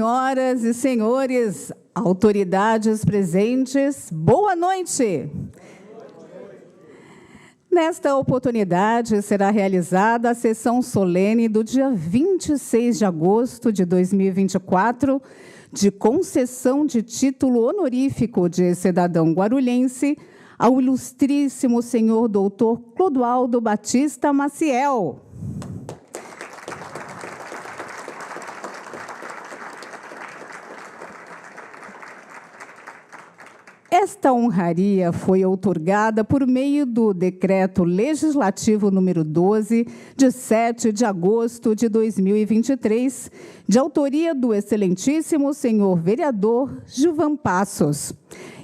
Senhoras e senhores, autoridades presentes, boa noite. Nesta oportunidade, será realizada a sessão solene do dia 26 de agosto de 2024, de concessão de título honorífico de cidadão guarulhense ao ilustríssimo senhor doutor Clodoaldo Batista Maciel. Esta honraria foi outorgada por meio do Decreto Legislativo número 12, de 7 de agosto de 2023, de autoria do excelentíssimo senhor vereador Gilvan Passos.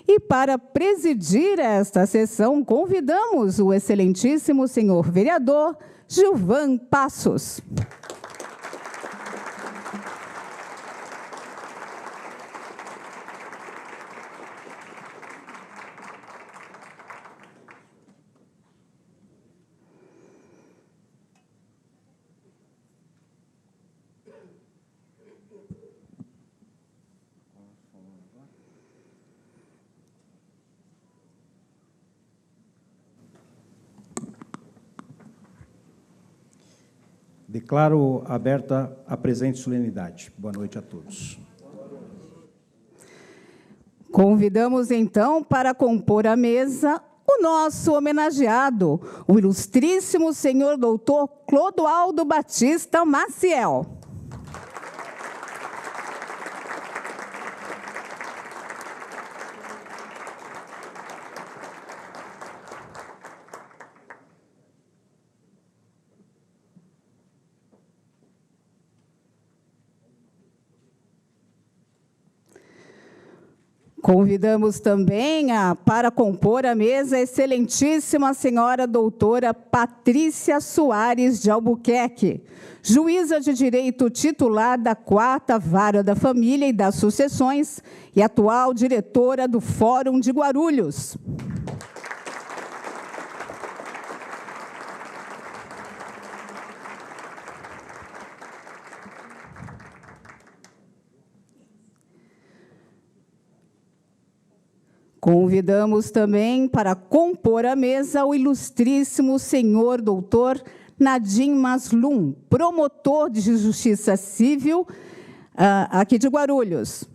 E para presidir esta sessão, convidamos o excelentíssimo senhor vereador Gilvan Passos. Declaro aberta a presente solenidade. Boa noite a todos. Convidamos, então, para compor a mesa o nosso homenageado, o ilustríssimo senhor doutor Clodoaldo Batista Maciel. Convidamos também para compor a mesa a excelentíssima senhora doutora Patrícia Soares de Albuquerque, juíza de direito titular da 4ª Vara da Família e das Sucessões e atual diretora do Fórum de Guarulhos. Convidamos também para compor a mesa o ilustríssimo senhor doutor Nadim Maslum, promotor de Justiça Civil aqui de Guarulhos.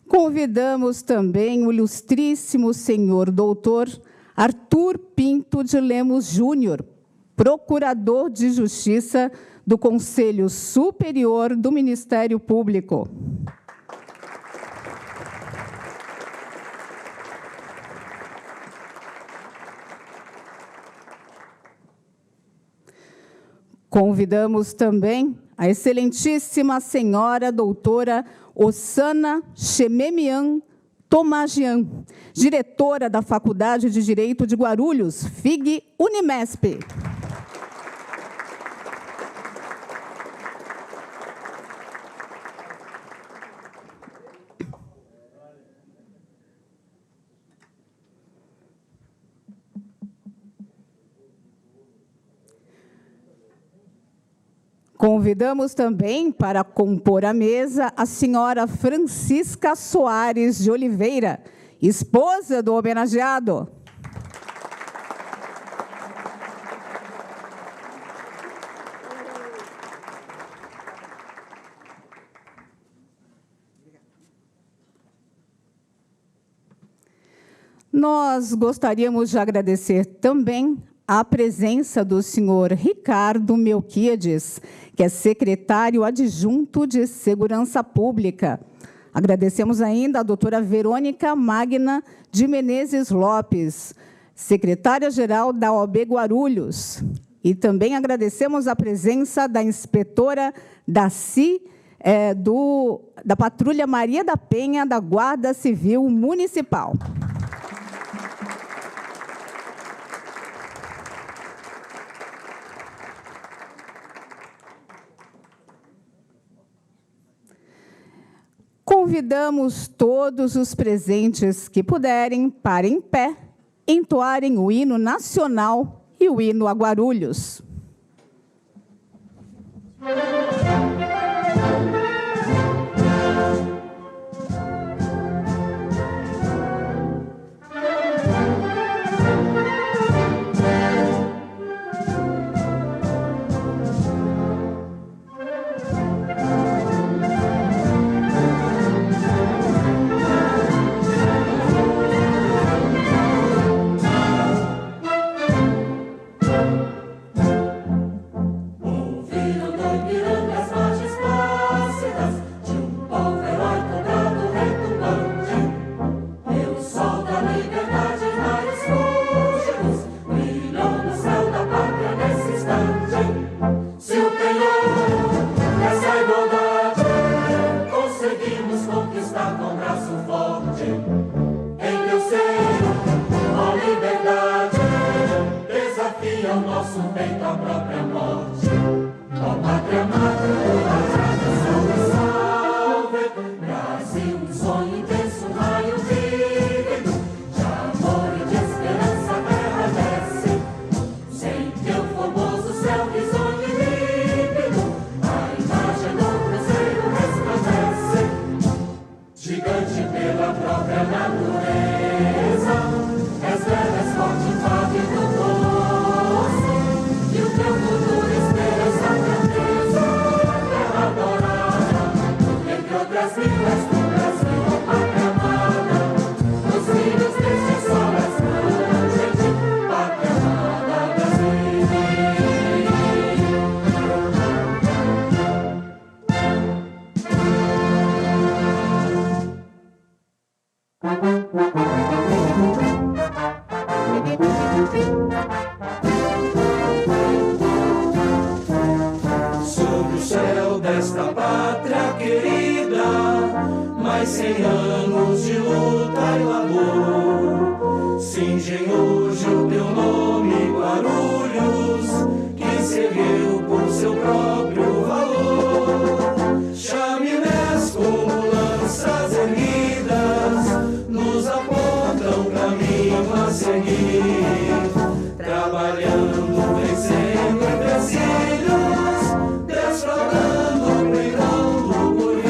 Convidamos também o ilustríssimo senhor doutor Arthur Pinto de Lemos Júnior, procurador de Justiça do Conselho Superior do Ministério Público. Convidamos também a excelentíssima senhora doutora Osana Chememian Tomagian, diretora da Faculdade de Direito de Guarulhos, FIG Unimesp. Convidamos também para compor a mesa a senhora Francisca Soares de Oliveira, esposa do homenageado. Nós gostaríamos de agradecer também a presença do senhor Ricardo Melquiades, que é secretário adjunto de Segurança Pública. Agradecemos ainda a doutora Verônica Magna de Menezes Lopes, secretária-geral da OAB Guarulhos. E também agradecemos a presença da inspetora da da Patrulha Maria da Penha, da Guarda Civil Municipal. convidamos todos os presentes que puderem para, em pé, entoarem o hino nacional e o hino a Guarulhos. Sob o céu desta pátria querida, mais 100 anos de luta e labor, cingem hoje o teu nome, Guarulhos, que se ergueu por seu próprio valor. Chaminés como lanças erguidas nos apontam caminho a seguir, trabalhando, vencendo empecilhos, desfragando, brindando por vir.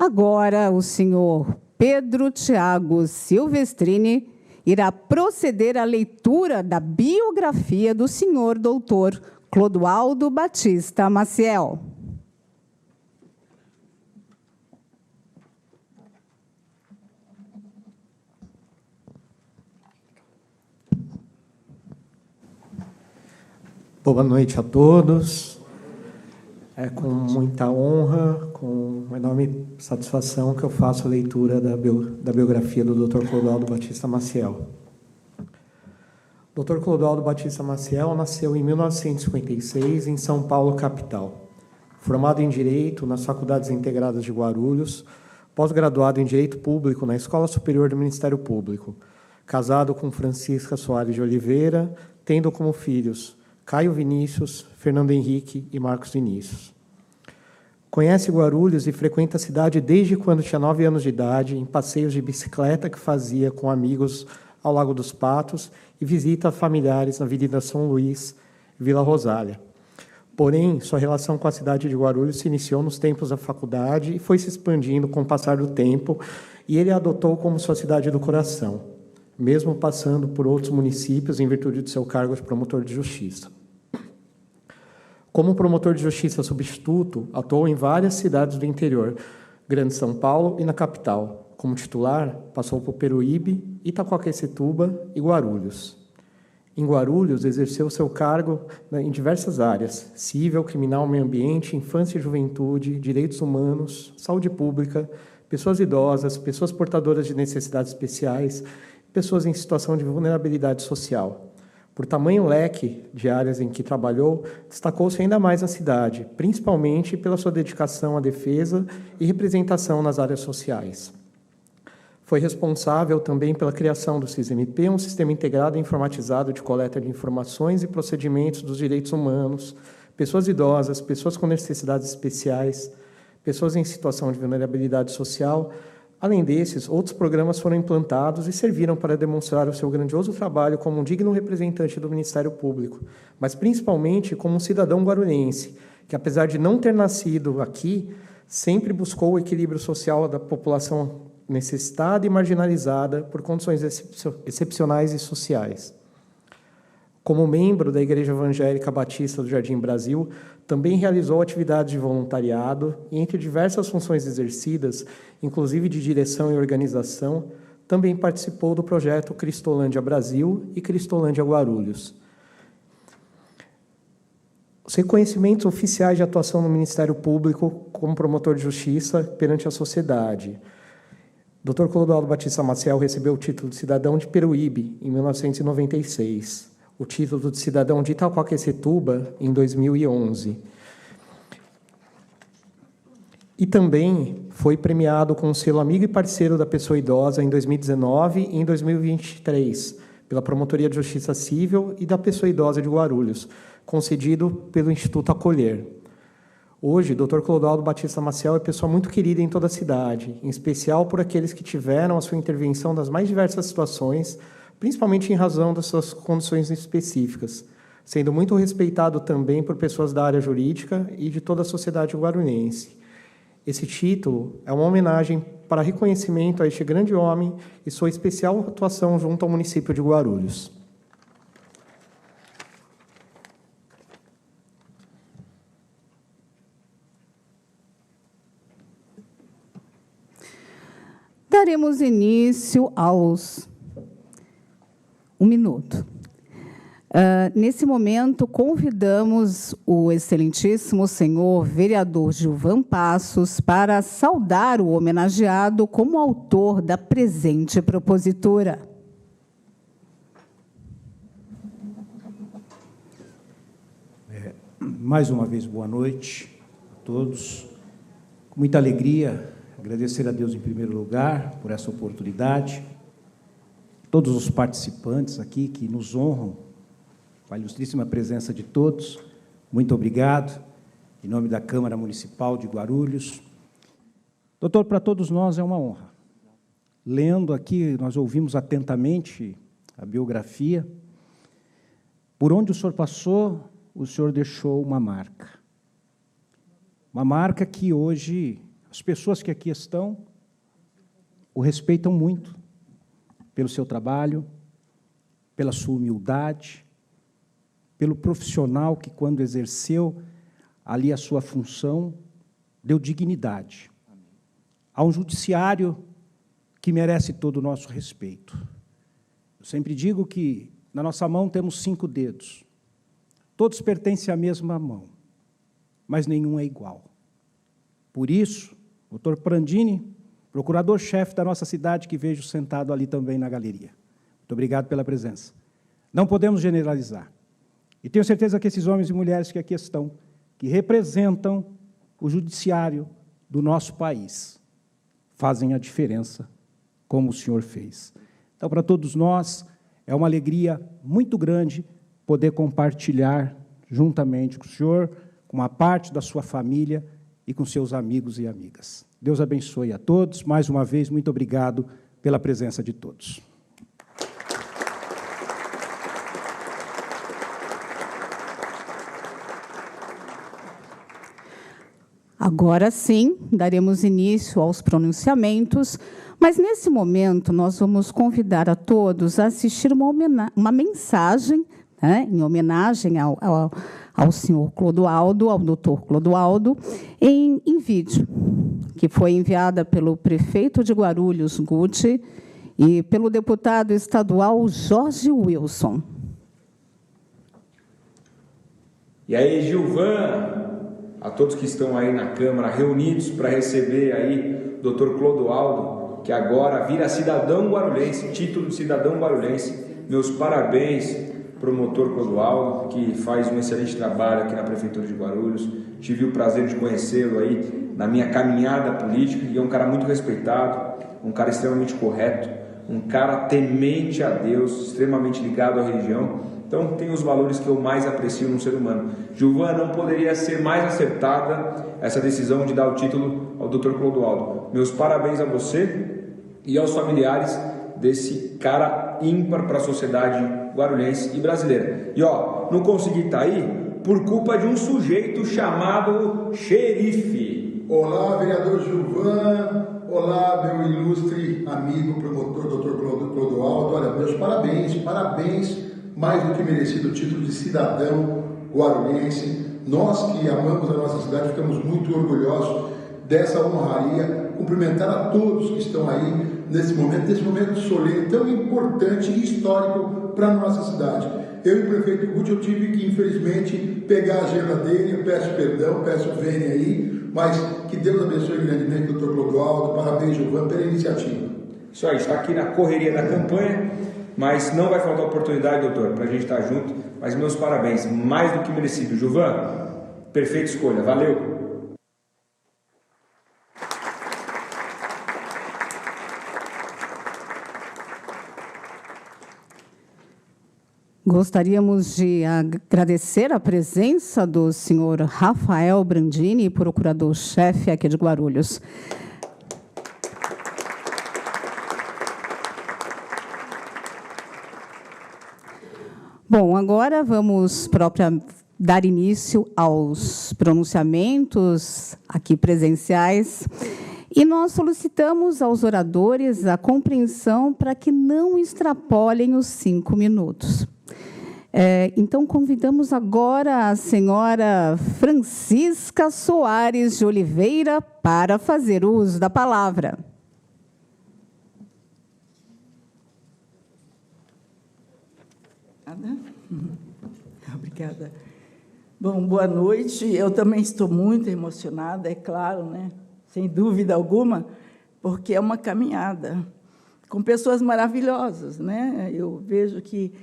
Agora, o senhor Pedro Tiago Silvestrini irá proceder à leitura da biografia do senhor doutor Clodoaldo Batista Maciel. Boa noite a todos. É com muita honra, com uma enorme satisfação que eu faço a leitura da biografia do Dr. Clodoaldo Batista Maciel. Dr. Clodoaldo Batista Maciel nasceu em 1956 em São Paulo, capital. Formado em Direito nas Faculdades Integradas de Guarulhos, pós-graduado em Direito Público na Escola Superior do Ministério Público, casado com Francisca Soares de Oliveira, tendo como filhos Caio Vinícius, Fernando Henrique e Marcos Vinícius. Conhece Guarulhos e frequenta a cidade desde quando tinha 9 anos de idade, em passeios de bicicleta que fazia com amigos ao Lago dos Patos e visita familiares na Avenida São Luís, Vila Rosália. Porém, sua relação com a cidade de Guarulhos se iniciou nos tempos da faculdade e foi se expandindo com o passar do tempo, e ele a adotou como sua cidade do coração, mesmo passando por outros municípios em virtude de seu cargo de promotor de justiça. Como promotor de justiça substituto, atuou em várias cidades do interior, Grande São Paulo e na capital. Como titular, passou por Peruíbe, Itaquaquecetuba e Guarulhos. Em Guarulhos, exerceu seu cargo em diversas áreas: civil, criminal, meio ambiente, infância e juventude, direitos humanos, saúde pública, pessoas idosas, pessoas portadoras de necessidades especiais, pessoas em situação de vulnerabilidade social. Por tamanho leque de áreas em que trabalhou, destacou-se ainda mais na cidade, principalmente pela sua dedicação à defesa e representação nas áreas sociais. Foi responsável também pela criação do SIS-MP, um sistema integrado e informatizado de coleta de informações e procedimentos dos direitos humanos, pessoas idosas, pessoas com necessidades especiais, pessoas em situação de vulnerabilidade social. Além desses, outros programas foram implantados e serviram para demonstrar o seu grandioso trabalho como um digno representante do Ministério Público, mas principalmente como um cidadão guarulhense, que, apesar de não ter nascido aqui, sempre buscou o equilíbrio social da população necessitada e marginalizada por condições excepcionais e sociais. Como membro da Igreja Evangélica Batista do Jardim Brasil, também realizou atividades de voluntariado e, entre diversas funções exercidas, inclusive de direção e organização, também participou do projeto Cristolândia Brasil e Cristolândia Guarulhos. Os reconhecimentos oficiais de atuação no Ministério Público como promotor de justiça perante a sociedade. Dr. Clodoaldo Batista Maciel recebeu o título de cidadão de Peruíbe, em 1996. O título de cidadão de Itaquaquecetuba, em 2011. E também foi premiado com o selo Amigo e Parceiro da Pessoa Idosa em 2019 e em 2023, pela Promotoria de Justiça Civil e da Pessoa Idosa de Guarulhos, concedido pelo Instituto Acolher. Hoje, Dr. Clodoaldo Batista Maciel é pessoa muito querida em toda a cidade, em especial por aqueles que tiveram a sua intervenção nas mais diversas situações, principalmente em razão das suas condições específicas, sendo muito respeitado também por pessoas da área jurídica e de toda a sociedade guarulhense. Esse título é uma homenagem para reconhecimento a este grande homem e sua especial atuação junto ao município de Guarulhos. Daremos início aos... Um minuto. Nesse momento, convidamos o excelentíssimo senhor vereador Gilvan Passos para saudar o homenageado como autor da presente propositura. Mais uma vez, boa noite a todos. Com muita alegria, agradecer a Deus em primeiro lugar por essa oportunidade. Todos os participantes aqui que nos honram com a ilustríssima presença de todos, muito obrigado, em nome da Câmara Municipal de Guarulhos. Doutor, para todos nós é uma honra. Lendo aqui, nós ouvimos atentamente a biografia. Por onde o senhor passou, o senhor deixou uma marca. Uma marca que hoje as pessoas que aqui estão o respeitam muito, pelo seu trabalho, pela sua humildade, pelo profissional que, quando exerceu ali a sua função, deu dignidade a um judiciário que merece todo o nosso respeito. Eu sempre digo que na nossa mão temos 5 dedos, todos pertencem à mesma mão, mas nenhum é igual. Por isso, doutor Prandini, procurador-chefe da nossa cidade, que vejo sentado ali também na galeria. Muito obrigado pela presença. Não podemos generalizar. E tenho certeza que esses homens e mulheres que aqui estão, que representam o judiciário do nosso país, fazem a diferença, como o senhor fez. Então, para todos nós, é uma alegria muito grande poder compartilhar juntamente com o senhor, com uma parte da sua família e com seus amigos e amigas. Deus abençoe a todos. Mais uma vez, muito obrigado pela presença de todos. Agora sim, daremos início aos pronunciamentos, mas nesse momento nós vamos convidar a todos a assistir uma mensagem, né, em homenagem ao senhor Clodoaldo, ao doutor Clodoaldo, em vídeo, que foi enviada pelo prefeito de Guarulhos, Guti, e pelo deputado estadual Jorge Wilson. E aí, Gilvan, a todos que estão aí na Câmara, reunidos para receber aí o doutor Clodoaldo, que agora vira cidadão guarulhense, título de cidadão guarulhense, meus parabéns promotor Clodoaldo, que faz um excelente trabalho aqui na Prefeitura de Guarulhos. Tive o prazer de conhecê-lo aí na minha caminhada política, e é um cara muito respeitado, um cara extremamente correto, um cara temente a Deus, extremamente ligado à religião. Então, tem os valores que eu mais aprecio no ser humano. Gilvan, não poderia ser mais acertada essa decisão de dar o título ao Dr. Clodoaldo. Meus parabéns a você e aos familiares desse cara ímpar para a sociedade guarulhense e brasileira. E ó, não consegui estar aí por culpa de um sujeito chamado xerife. Olá, vereador Gilvan. Olá, meu ilustre amigo, promotor, Dr. Clodoaldo. Olha, meus parabéns, mais do que merecido o título de cidadão guarulhense. Nós que amamos a nossa cidade, ficamos muito orgulhosos dessa honraria. Cumprimentar a todos que estão aí nesse momento solene, tão importante e histórico para a nossa cidade. Eu e o prefeito Guti, eu tive que, infelizmente, pegar a agenda dele. Eu peço perdão, peço venha aí, mas que Deus abençoe grandemente o Dr. Clodoaldo. Parabéns, Gilvan, pela iniciativa. Isso aí, está aqui na correria da campanha, mas não vai faltar oportunidade, doutor, para a gente estar junto. Mas meus parabéns, mais do que merecido. Gilvan, perfeita escolha, valeu! Gostaríamos de agradecer a presença do senhor Rafael Brandini, procurador-chefe aqui de Guarulhos. Bom, agora vamos dar início aos pronunciamentos aqui presenciais. E nós solicitamos aos oradores a compreensão para que não extrapolem os 5 minutos. Então, convidamos agora a senhora Francisca Soares de Oliveira para fazer o uso da palavra. Obrigada. Bom, boa noite. Eu também estou muito emocionada, é claro, né? Sem dúvida alguma, porque é uma caminhada com pessoas maravilhosas, né? Eu vejo que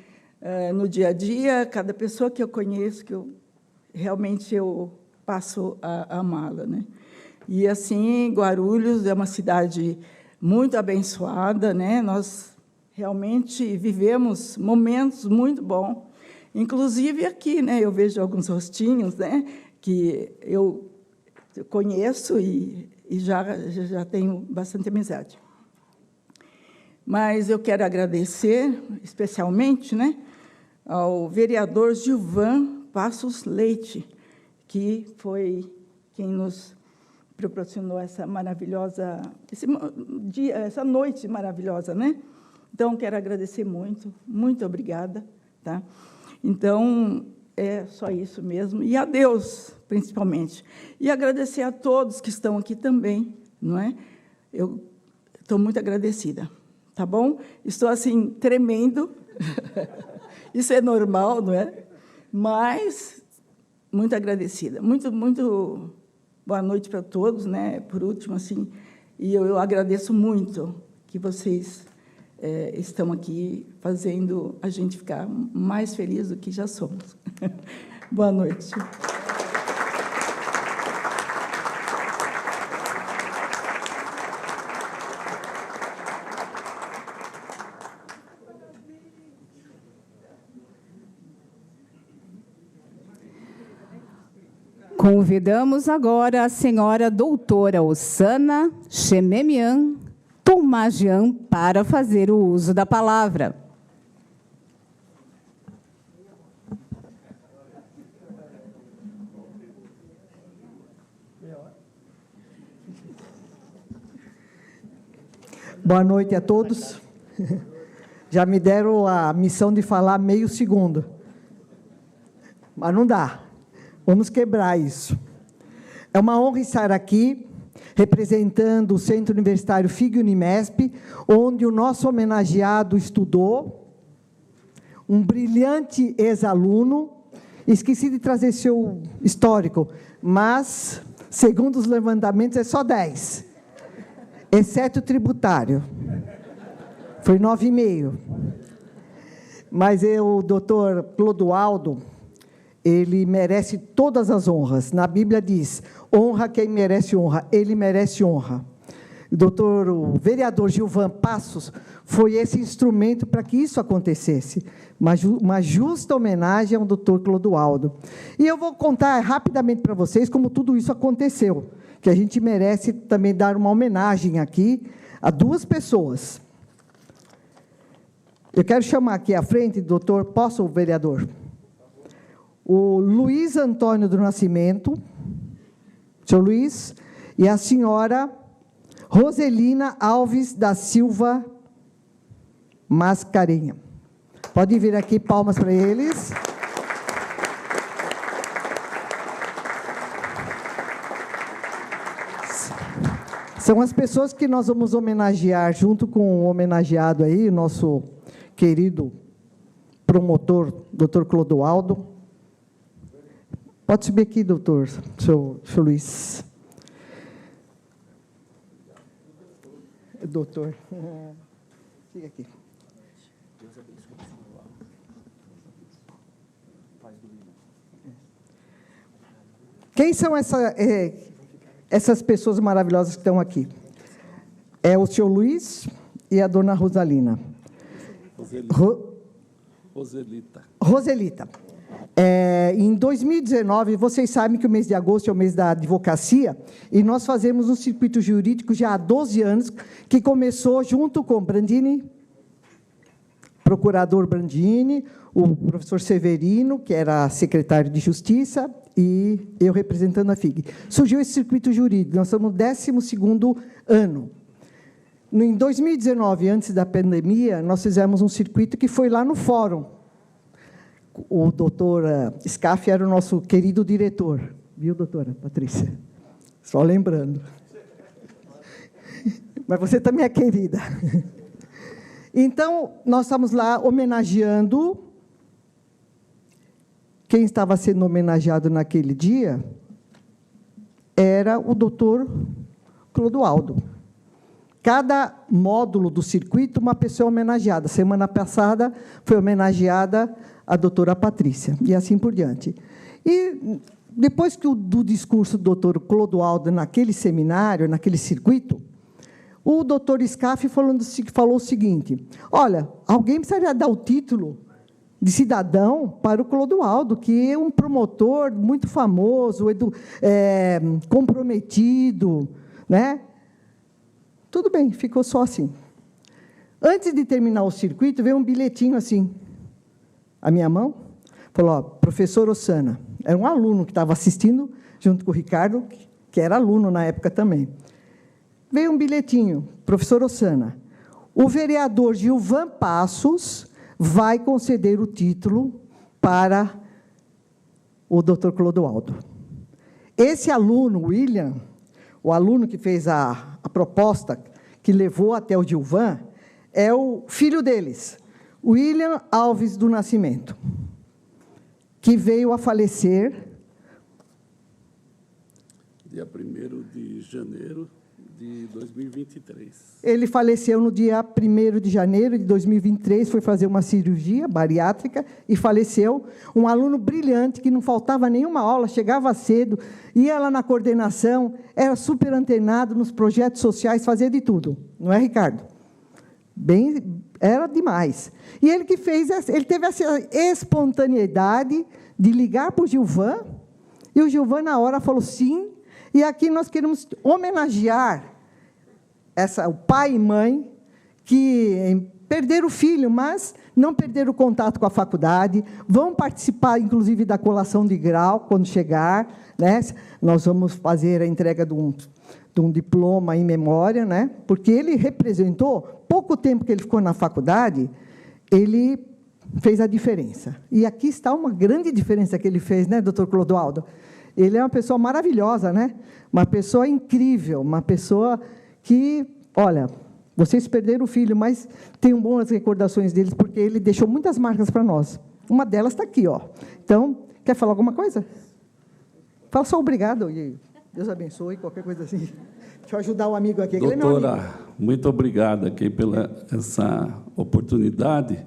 no dia a dia, cada pessoa que eu conheço, que realmente eu passo a amá-la, né? E assim, Guarulhos é uma cidade muito abençoada, né? Nós realmente vivemos momentos muito bons, inclusive aqui, né? Eu vejo alguns rostinhos, né? Que eu conheço e já tenho bastante amizade. Mas eu quero agradecer, especialmente, né, ao vereador Gilvan Passos Leite, que foi quem nos proporcionou essa maravilhosa, essa noite maravilhosa, né? Então, quero agradecer muito, muito obrigada, tá? Então, é só isso mesmo. E a Deus, principalmente. E agradecer a todos que estão aqui também, não é? Eu estou muito agradecida, tá bom? Estou, assim, tremendo. Isso é normal, não é? Mas muito agradecida. Muito boa noite para todos, né? Por último, assim, e eu agradeço muito que vocês estão aqui fazendo a gente ficar mais feliz do que já somos. Boa noite. Convidamos agora a senhora doutora Ossana Chememian Tomagian para fazer o uso da palavra. Boa noite a todos. Já me deram a missão de falar meio segundo. Mas não dá. Vamos quebrar isso. É uma honra estar aqui, representando o Centro Universitário FIG-Unimesp, onde o nosso homenageado estudou, um brilhante ex-aluno. Esqueci de trazer seu histórico, mas, segundo os levantamentos, é só 10, exceto o tributário. Foi 9,5. Mas o doutor Clodoaldo, ele merece todas as honras. Na Bíblia diz, honra quem merece honra, ele merece honra. O vereador Gilvan Passos foi esse instrumento para que isso acontecesse, uma justa homenagem ao doutor Clodoaldo. E eu vou contar rapidamente para vocês como tudo isso aconteceu, que a gente merece também dar uma homenagem aqui a duas pessoas. Eu quero chamar aqui à frente, doutor, posso, vereador? O Luiz Antônio do Nascimento, senhor Luiz, e a senhora Roselina Alves da Silva Mascarenha. Pode vir aqui, palmas para eles. São as pessoas que nós vamos homenagear, junto com o homenageado aí, nosso querido promotor, doutor Clodoaldo. Pode subir aqui, doutor, seu Luiz. Doutor, fica aqui. Quem são essas pessoas maravilhosas que estão aqui? É o senhor Luiz e a dona Rosalina. Roselita. Em 2019, vocês sabem que o mês de agosto é o mês da advocacia, e nós fazemos um circuito jurídico já há 12 anos, que começou junto com Brandini, procurador Brandini, o professor Severino, que era secretário de Justiça, e eu representando a FIG. Surgiu esse circuito jurídico, nós estamos no 12º ano. Em 2019, antes da pandemia, nós fizemos um circuito que foi lá no fórum. O doutor Scaff era o nosso querido diretor. Viu, doutora Patrícia? Só lembrando. Mas você também é querida. Então, nós estamos lá homenageando. Quem estava sendo homenageado naquele dia era o doutor Clodoaldo. Cada módulo do circuito, uma pessoa homenageada. Semana passada foi homenageada a doutora Patrícia, e assim por diante. E depois do discurso do doutor Clodoaldo naquele seminário, naquele circuito, o doutor Scaff falou o seguinte: olha, alguém precisaria dar o título de cidadão para o Clodoaldo, que é um promotor muito famoso, comprometido, né? Tudo bem, ficou só assim. Antes de terminar o circuito, veio um bilhetinho assim, a minha mão, falou, ó, professor Ossana, era um aluno que estava assistindo, junto com o Ricardo, que era aluno na época também. Veio um bilhetinho, professor Ossana, o vereador Gilvan Passos vai conceder o título para o doutor Clodoaldo. Esse aluno, William, o aluno que fez a proposta, que levou até o Gilvan, é o filho deles, William Alves do Nascimento, que veio a falecer dia 1º de janeiro de 2023. Ele faleceu no dia 1º de janeiro de 2023, foi fazer uma cirurgia bariátrica e faleceu. Um aluno brilhante, que não faltava nenhuma aula, chegava cedo, ia lá na coordenação, era super antenado nos projetos sociais, fazia de tudo. Não é, Ricardo? Era demais. E ele teve essa espontaneidade de ligar para o Gilvan, e o Gilvan, na hora, falou sim. E aqui nós queremos homenagear o pai e mãe que perderam o filho, mas não perderam o contato com a faculdade, vão participar, inclusive, da colação de grau, quando chegar, né? Nós vamos fazer a entrega de um diploma em memória, né? Porque ele representou, pouco tempo que ele ficou na faculdade, ele fez a diferença. E aqui está uma grande diferença que ele fez, né, doutor Clodoaldo? Ele é uma pessoa maravilhosa, né? Uma pessoa incrível, uma pessoa que, olha, vocês perderam o filho, mas tenham boas recordações deles, porque ele deixou muitas marcas para nós. Uma delas está aqui, ó. Então, quer falar alguma coisa? Fala só obrigado, e Deus abençoe, qualquer coisa assim. Deixa eu ajudar o amigo aqui. Doutora, muito obrigado aqui pela essa oportunidade.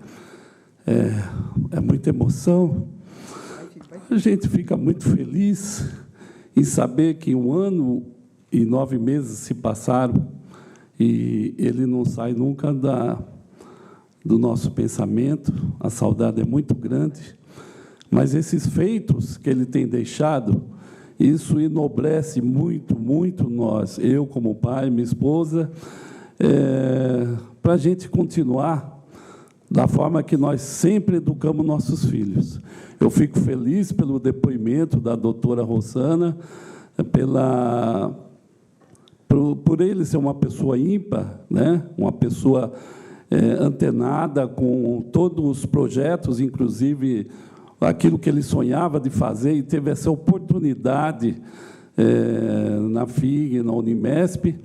É muita emoção. A gente fica muito feliz em saber que 1 ano e 9 meses se passaram e ele não sai nunca do nosso pensamento. A saudade é muito grande, mas esses feitos que ele tem deixado, isso enobrece muito, muito nós, eu como pai, minha esposa, para a gente continuar da forma que nós sempre educamos nossos filhos. Eu fico feliz pelo depoimento da doutora Rosana, por ele ser uma pessoa ímpar, né? Uma pessoa antenada com todos os projetos, inclusive aquilo que ele sonhava de fazer, e teve essa oportunidade na FIG, na Unimesp,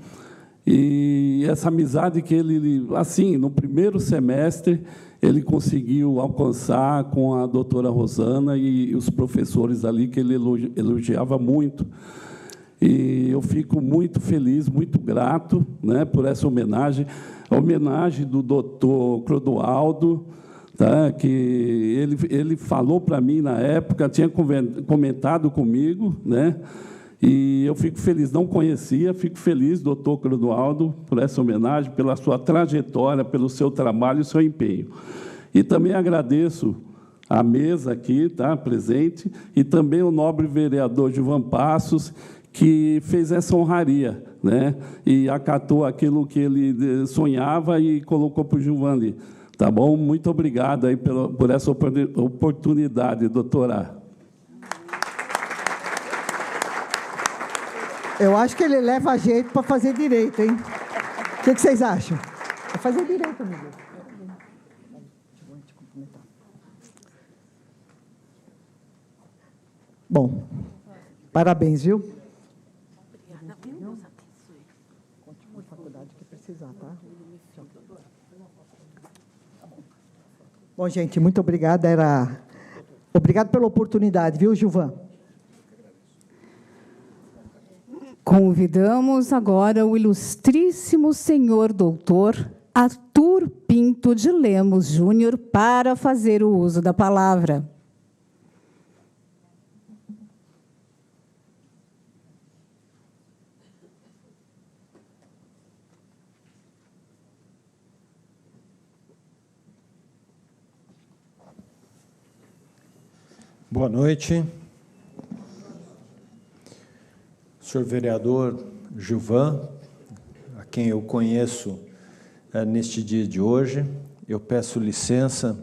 e essa amizade que ele, assim, no primeiro semestre, ele conseguiu alcançar com a doutora Rosana e os professores ali, que ele elogiava muito. E eu fico muito feliz, muito grato, né, por essa homenagem. A homenagem do doutor Clodoaldo, tá, que ele falou para mim na época, tinha comentado comigo, né, e eu fico feliz, não conhecia, fico feliz, doutor Clodoaldo, por essa homenagem, pela sua trajetória, pelo seu trabalho e seu empenho. E também agradeço a mesa aqui, tá, presente, e também o nobre vereador Gilvan Passos, que fez essa honraria, né, e acatou aquilo que ele sonhava e colocou para o Gilvan ali. Tá bom? Muito obrigado aí por essa oportunidade, doutora. Eu acho que ele leva jeito para fazer direito, hein? O que vocês acham? É fazer direito, amigo. Bom, parabéns, viu? Obrigada, viu? Continue a faculdade que precisar, tá? Bom, gente, muito obrigada. Obrigado pela oportunidade, viu, Gilvan? Convidamos agora o ilustríssimo senhor doutor Arthur Pinto de Lemos Júnior para fazer o uso da palavra. Boa noite. Senhor vereador Gilvan, a quem eu conheço neste dia de hoje, eu peço licença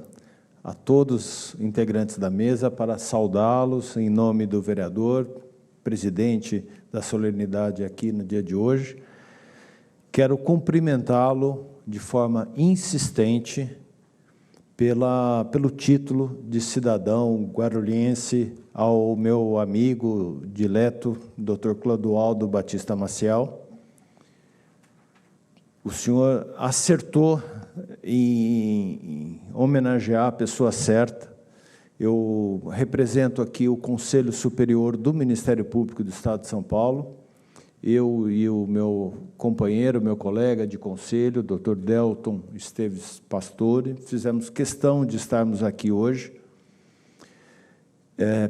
a todos os integrantes da mesa para saudá-los em nome do vereador, presidente da solenidade aqui no dia de hoje. Quero cumprimentá-lo de forma insistente pelo título de cidadão guarulhense ao meu amigo dileto, Dr. Clodoaldo Batista Maciel. O senhor acertou em homenagear a pessoa certa. Eu represento aqui o Conselho Superior do Ministério Público do Estado de São Paulo. Eu e o meu companheiro, meu colega de conselho, Dr. Delton Esteves Pastore, fizemos questão de estarmos aqui hoje,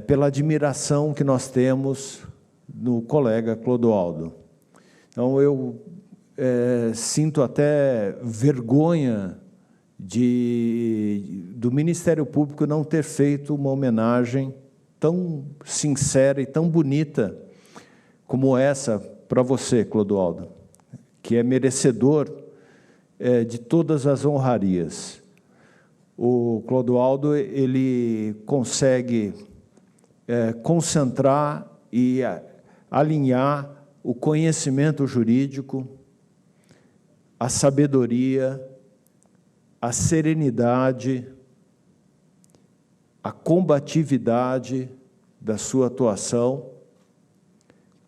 pela admiração que nós temos no colega Clodoaldo. Então, eu sinto até vergonha do Ministério Público não ter feito uma homenagem tão sincera e tão bonita como essa para você, Clodoaldo, que é merecedor de todas as honrarias. O Clodoaldo, ele consegue concentrar e alinhar o conhecimento jurídico, a sabedoria, a serenidade, a combatividade da sua atuação,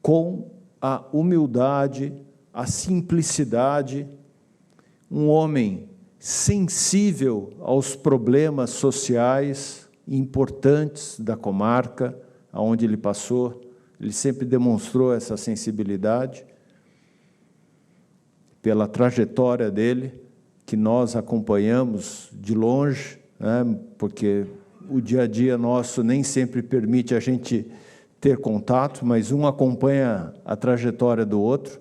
com a humildade, a simplicidade, um homem sensível aos problemas sociais importantes da comarca, onde ele passou. Ele sempre demonstrou essa sensibilidade pela trajetória dele, que nós acompanhamos de longe, né, porque o dia a dia nosso nem sempre permite a gente ter contato, mas um acompanha a trajetória do outro.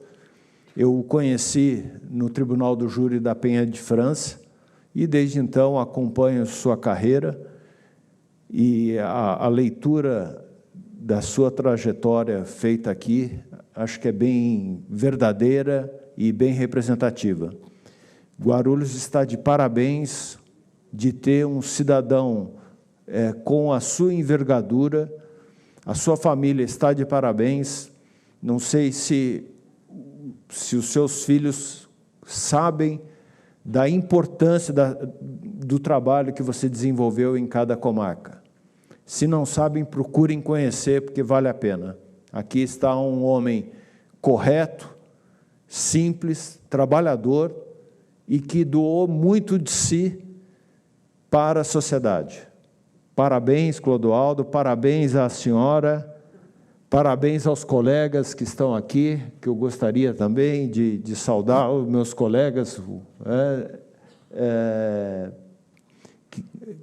Eu o conheci no Tribunal do Júri da Penha de França e, desde então, acompanho sua carreira e a leitura da sua trajetória feita aqui, acho que é bem verdadeira e bem representativa. Guarulhos está de parabéns de ter um cidadão com a sua envergadura, a sua família está de parabéns. Não sei se os seus filhos sabem da importância do trabalho que você desenvolveu em cada comarca. Se não sabem, procurem conhecer, porque vale a pena. Aqui está um homem correto, simples, trabalhador e que doou muito de si para a sociedade. Parabéns, Clodoaldo, parabéns à senhora, parabéns aos colegas que estão aqui, que eu gostaria também de saudar os meus colegas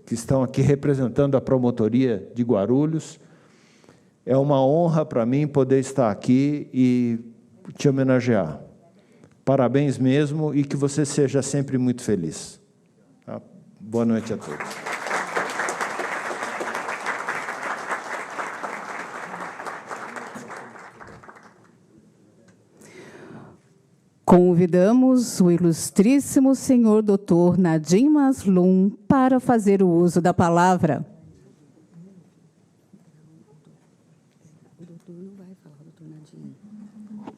que estão aqui representando a promotoria de Guarulhos. É uma honra para mim poder estar aqui e te homenagear. Parabéns mesmo e que você seja sempre muito feliz. Tá? Boa noite a todos. Convidamos o ilustríssimo senhor doutor Nadim Maslum para fazer o uso da palavra. O doutor não vai falar, o doutor Nadim.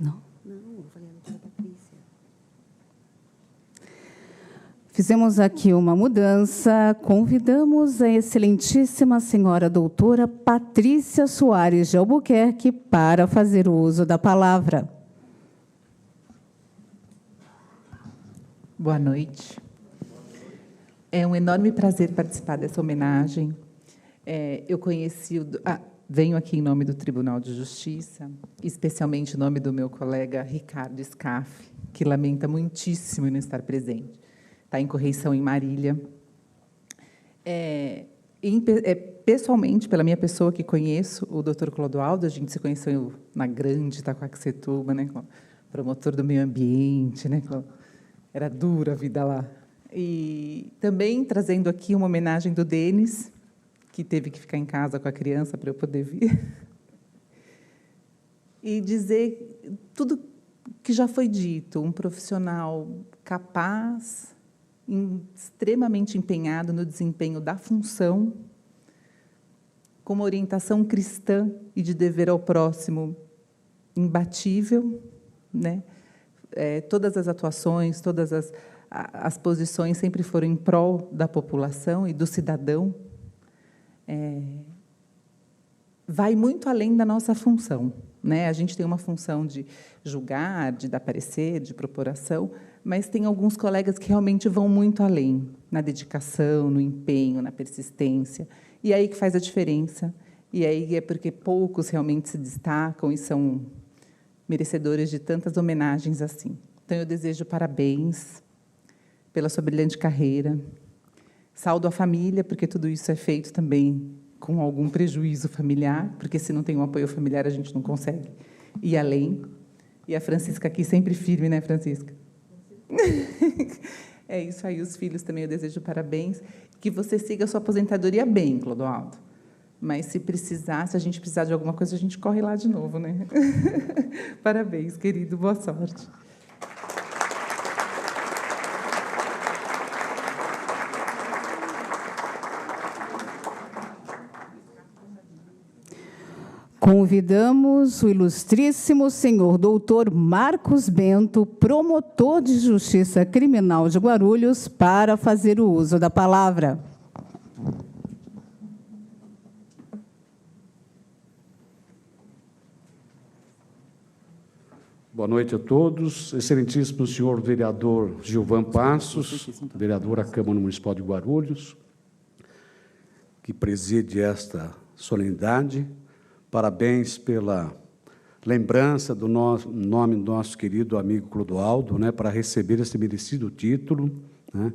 Não? Não, eu falei a doutora Patrícia. Fizemos aqui uma mudança. Convidamos a excelentíssima senhora doutora Patrícia Soares de Albuquerque para fazer o uso da palavra. Boa noite. É um enorme prazer participar dessa homenagem. Eu conheci venho aqui em nome do Tribunal de Justiça, especialmente em nome do meu colega Ricardo Scaff, que lamenta muitíssimo não estar presente. Está em correição em Marília. Pessoalmente, pela minha pessoa que conheço, o doutor Clodoaldo, a gente se conheceu na grande Itacoaxetuba, né, promotor do meio ambiente, né, era dura a vida lá. E também trazendo aqui uma homenagem do Denis, que teve que ficar em casa com a criança para eu poder vir. E dizer tudo que já foi dito, um profissional capaz, extremamente empenhado no desempenho da função, com uma orientação cristã e de dever ao próximo imbatível, né? Todas as atuações, todas as posições sempre foram em prol da população e do cidadão. Vai muito além da nossa função, né? A gente tem uma função de julgar, de dar parecer, de propor ação, mas tem alguns colegas que realmente vão muito além, na dedicação, no empenho, na persistência, e é aí que faz a diferença, e aí é porque poucos realmente se destacam e são merecedores de tantas homenagens assim. Então, eu desejo parabéns pela sua brilhante carreira. Saúdo a família, porque tudo isso é feito também com algum prejuízo familiar, porque se não tem um apoio familiar, a gente não consegue ir além. E a Francisca aqui sempre firme, né, Francisca? É isso aí, os filhos também eu desejo parabéns. Que você siga a sua aposentadoria bem, Clodoaldo. Mas, se a gente precisar de alguma coisa, a gente corre lá de novo, né? Parabéns, querido. Boa sorte. Convidamos o ilustríssimo senhor doutor Marcos Bento, promotor de Justiça Criminal de Guarulhos, para fazer o uso da palavra. Boa noite a todos. Excelentíssimo senhor vereador Gilvan Passos, vereador à Câmara Municipal de Guarulhos, que preside esta solenidade. Parabéns pela lembrança do nome do nosso querido amigo Clodoaldo, né, para receber esse merecido título, né.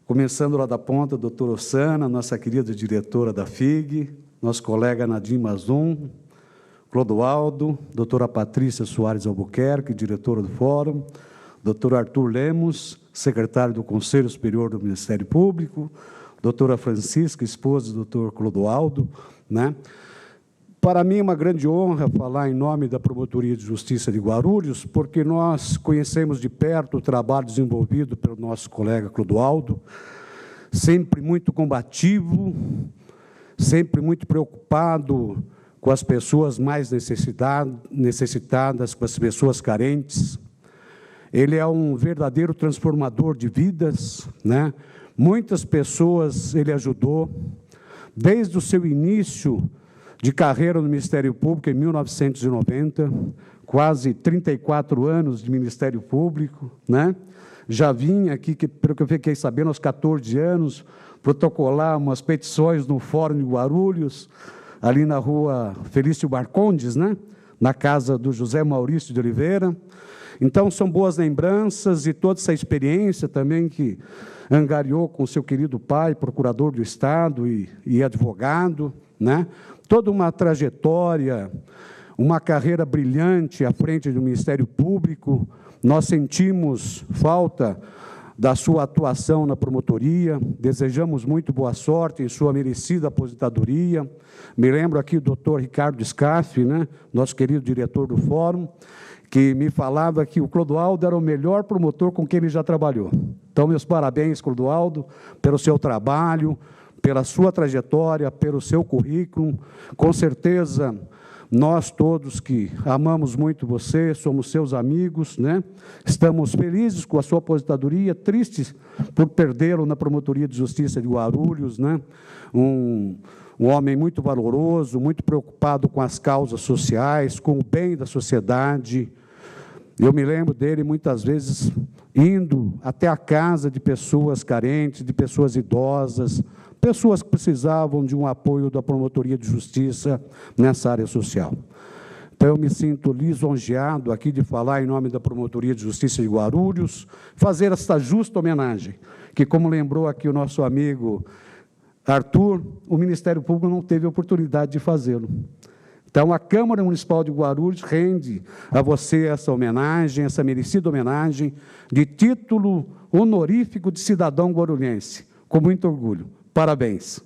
começando lá da ponta, a doutora Ossana, nossa querida diretora da FIG, nosso colega Nadim Mazum, Clodoaldo, doutora Patrícia Soares Albuquerque, diretora do Fórum, doutor Arthur Lemos, secretário do Conselho Superior do Ministério Público, doutora Francisca, esposa do doutor Clodoaldo, né? Para mim é uma grande honra falar em nome da Promotoria de Justiça de Guarulhos, porque nós conhecemos de perto o trabalho desenvolvido pelo nosso colega Clodoaldo, sempre muito combativo, sempre muito preocupado com as pessoas mais necessitadas, com as pessoas carentes. Ele é um verdadeiro transformador de vidas, né? Muitas pessoas ele ajudou, desde o seu início de carreira no Ministério Público, em 1990, quase 34 anos de Ministério Público, né? Já vinha aqui, pelo que eu fiquei sabendo, aos 14 anos, protocolar umas petições no Fórum de Guarulhos, ali na rua Felício Marcondes, né? Na casa do José Maurício de Oliveira. Então, são boas lembranças e toda essa experiência também que angariou com seu querido pai, procurador do Estado e advogado, né? Toda uma trajetória, uma carreira brilhante à frente do Ministério Público. Nós sentimos falta da sua atuação na promotoria, desejamos muito boa sorte em sua merecida aposentadoria. Me lembro aqui do doutor Ricardo Scaff, né? Nosso querido diretor do Fórum, que me falava que o Clodoaldo era o melhor promotor com quem ele já trabalhou. Então, meus parabéns, Clodoaldo, pelo seu trabalho, pela sua trajetória, pelo seu currículo. Com certeza, nós todos que amamos muito você, somos seus amigos, né? Estamos felizes com a sua aposentadoria, tristes por perdê-lo na Promotoria de Justiça de Guarulhos, né? Um homem muito valoroso, muito preocupado com as causas sociais, com o bem da sociedade. Eu me lembro dele muitas vezes indo até a casa de pessoas carentes, de pessoas idosas, pessoas que precisavam de um apoio da Promotoria de Justiça nessa área social. Então, eu me sinto lisonjeado aqui de falar em nome da Promotoria de Justiça de Guarulhos, fazer esta justa homenagem, que, como lembrou aqui o nosso amigo Arthur, o Ministério Público não teve oportunidade de fazê-lo. Então, a Câmara Municipal de Guarulhos rende a você essa homenagem, essa merecida homenagem, de título honorífico de cidadão guarulhense, com muito orgulho. Parabéns.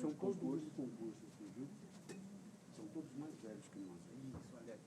São todos concursos, viu? São todos mais velhos que nós. Isso, olha aí.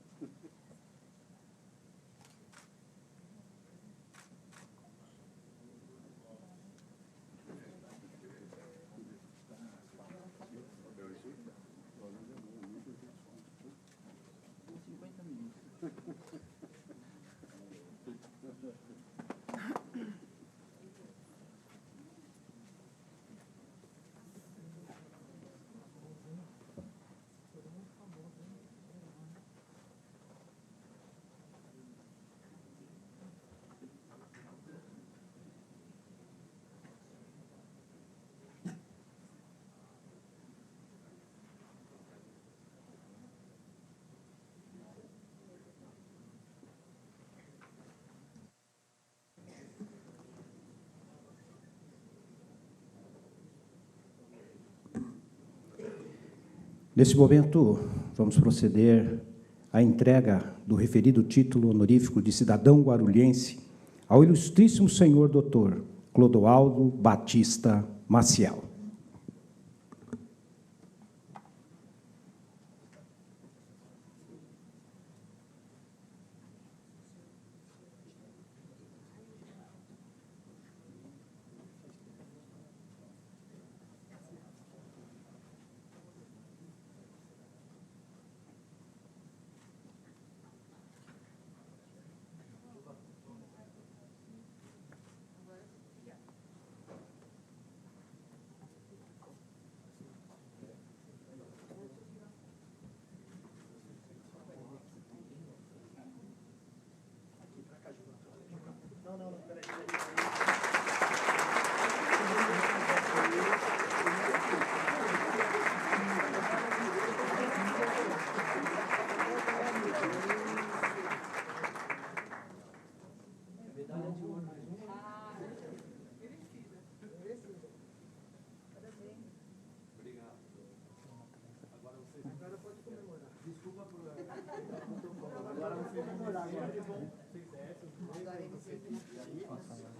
Nesse momento, vamos proceder à entrega do referido título honorífico de cidadão guarulhense ao ilustríssimo senhor doutor Clodoaldo Batista Maciel.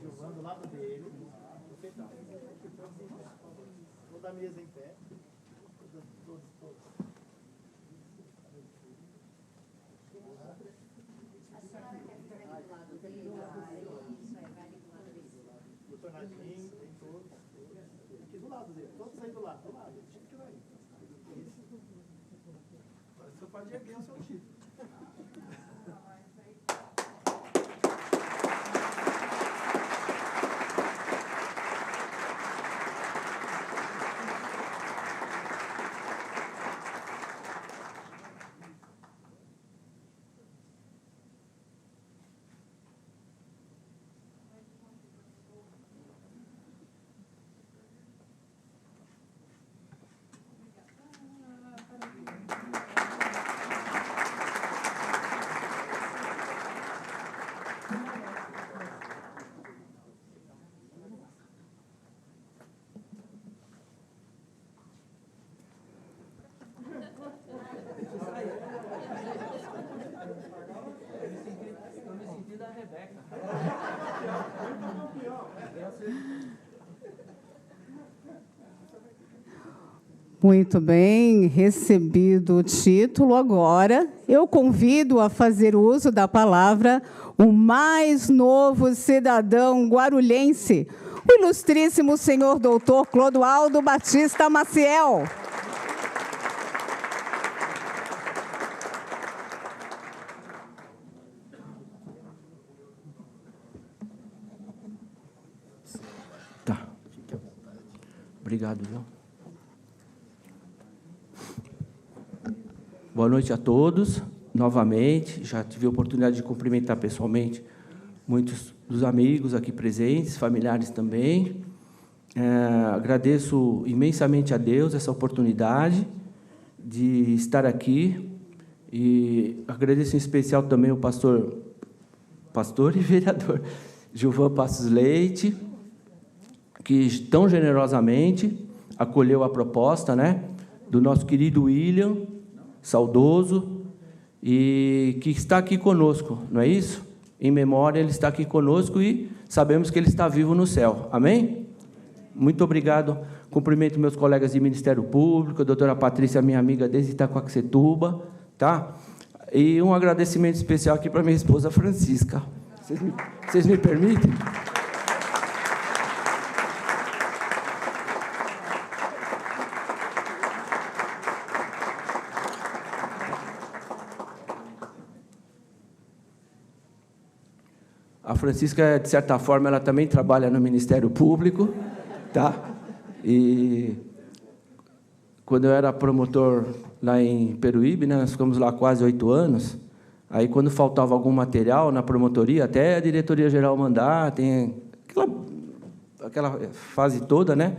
Gilvan do lado dele, toda a mesa em pé, todos. O tornadinho, tem todos. Aqui do lado dele, todos aí do lado. Deixa que vai. Agora você pode erguer o seu título. Muito bem, recebido o título, agora eu convido a fazer uso da palavra o mais novo cidadão guarulhense, o ilustríssimo senhor doutor Clodoaldo Batista Maciel. Tá. Obrigado, viu? Boa noite a todos, novamente. Já tive a oportunidade de cumprimentar pessoalmente muitos dos amigos aqui presentes, familiares também. Agradeço imensamente a Deus essa oportunidade de estar aqui e agradeço em especial também o pastor e vereador Gilvan Passos Leite, que tão generosamente acolheu a proposta, né, do nosso querido William, saudoso, e que está aqui conosco, não é isso? Em memória, ele está aqui conosco e sabemos que ele está vivo no céu. Amém? Muito obrigado. Cumprimento meus colegas de Ministério Público, a doutora Patrícia, minha amiga desde Itacoaxetuba, tá? E um agradecimento especial aqui para minha esposa Francisca. Vocês me permitem? A Francisca, de certa forma, ela também trabalha no Ministério Público, tá? E quando eu era promotor lá em Peruíbe, né, nós ficamos lá quase 8 anos, aí quando faltava algum material na promotoria, até a diretoria-geral mandar, tem aquela fase toda, né?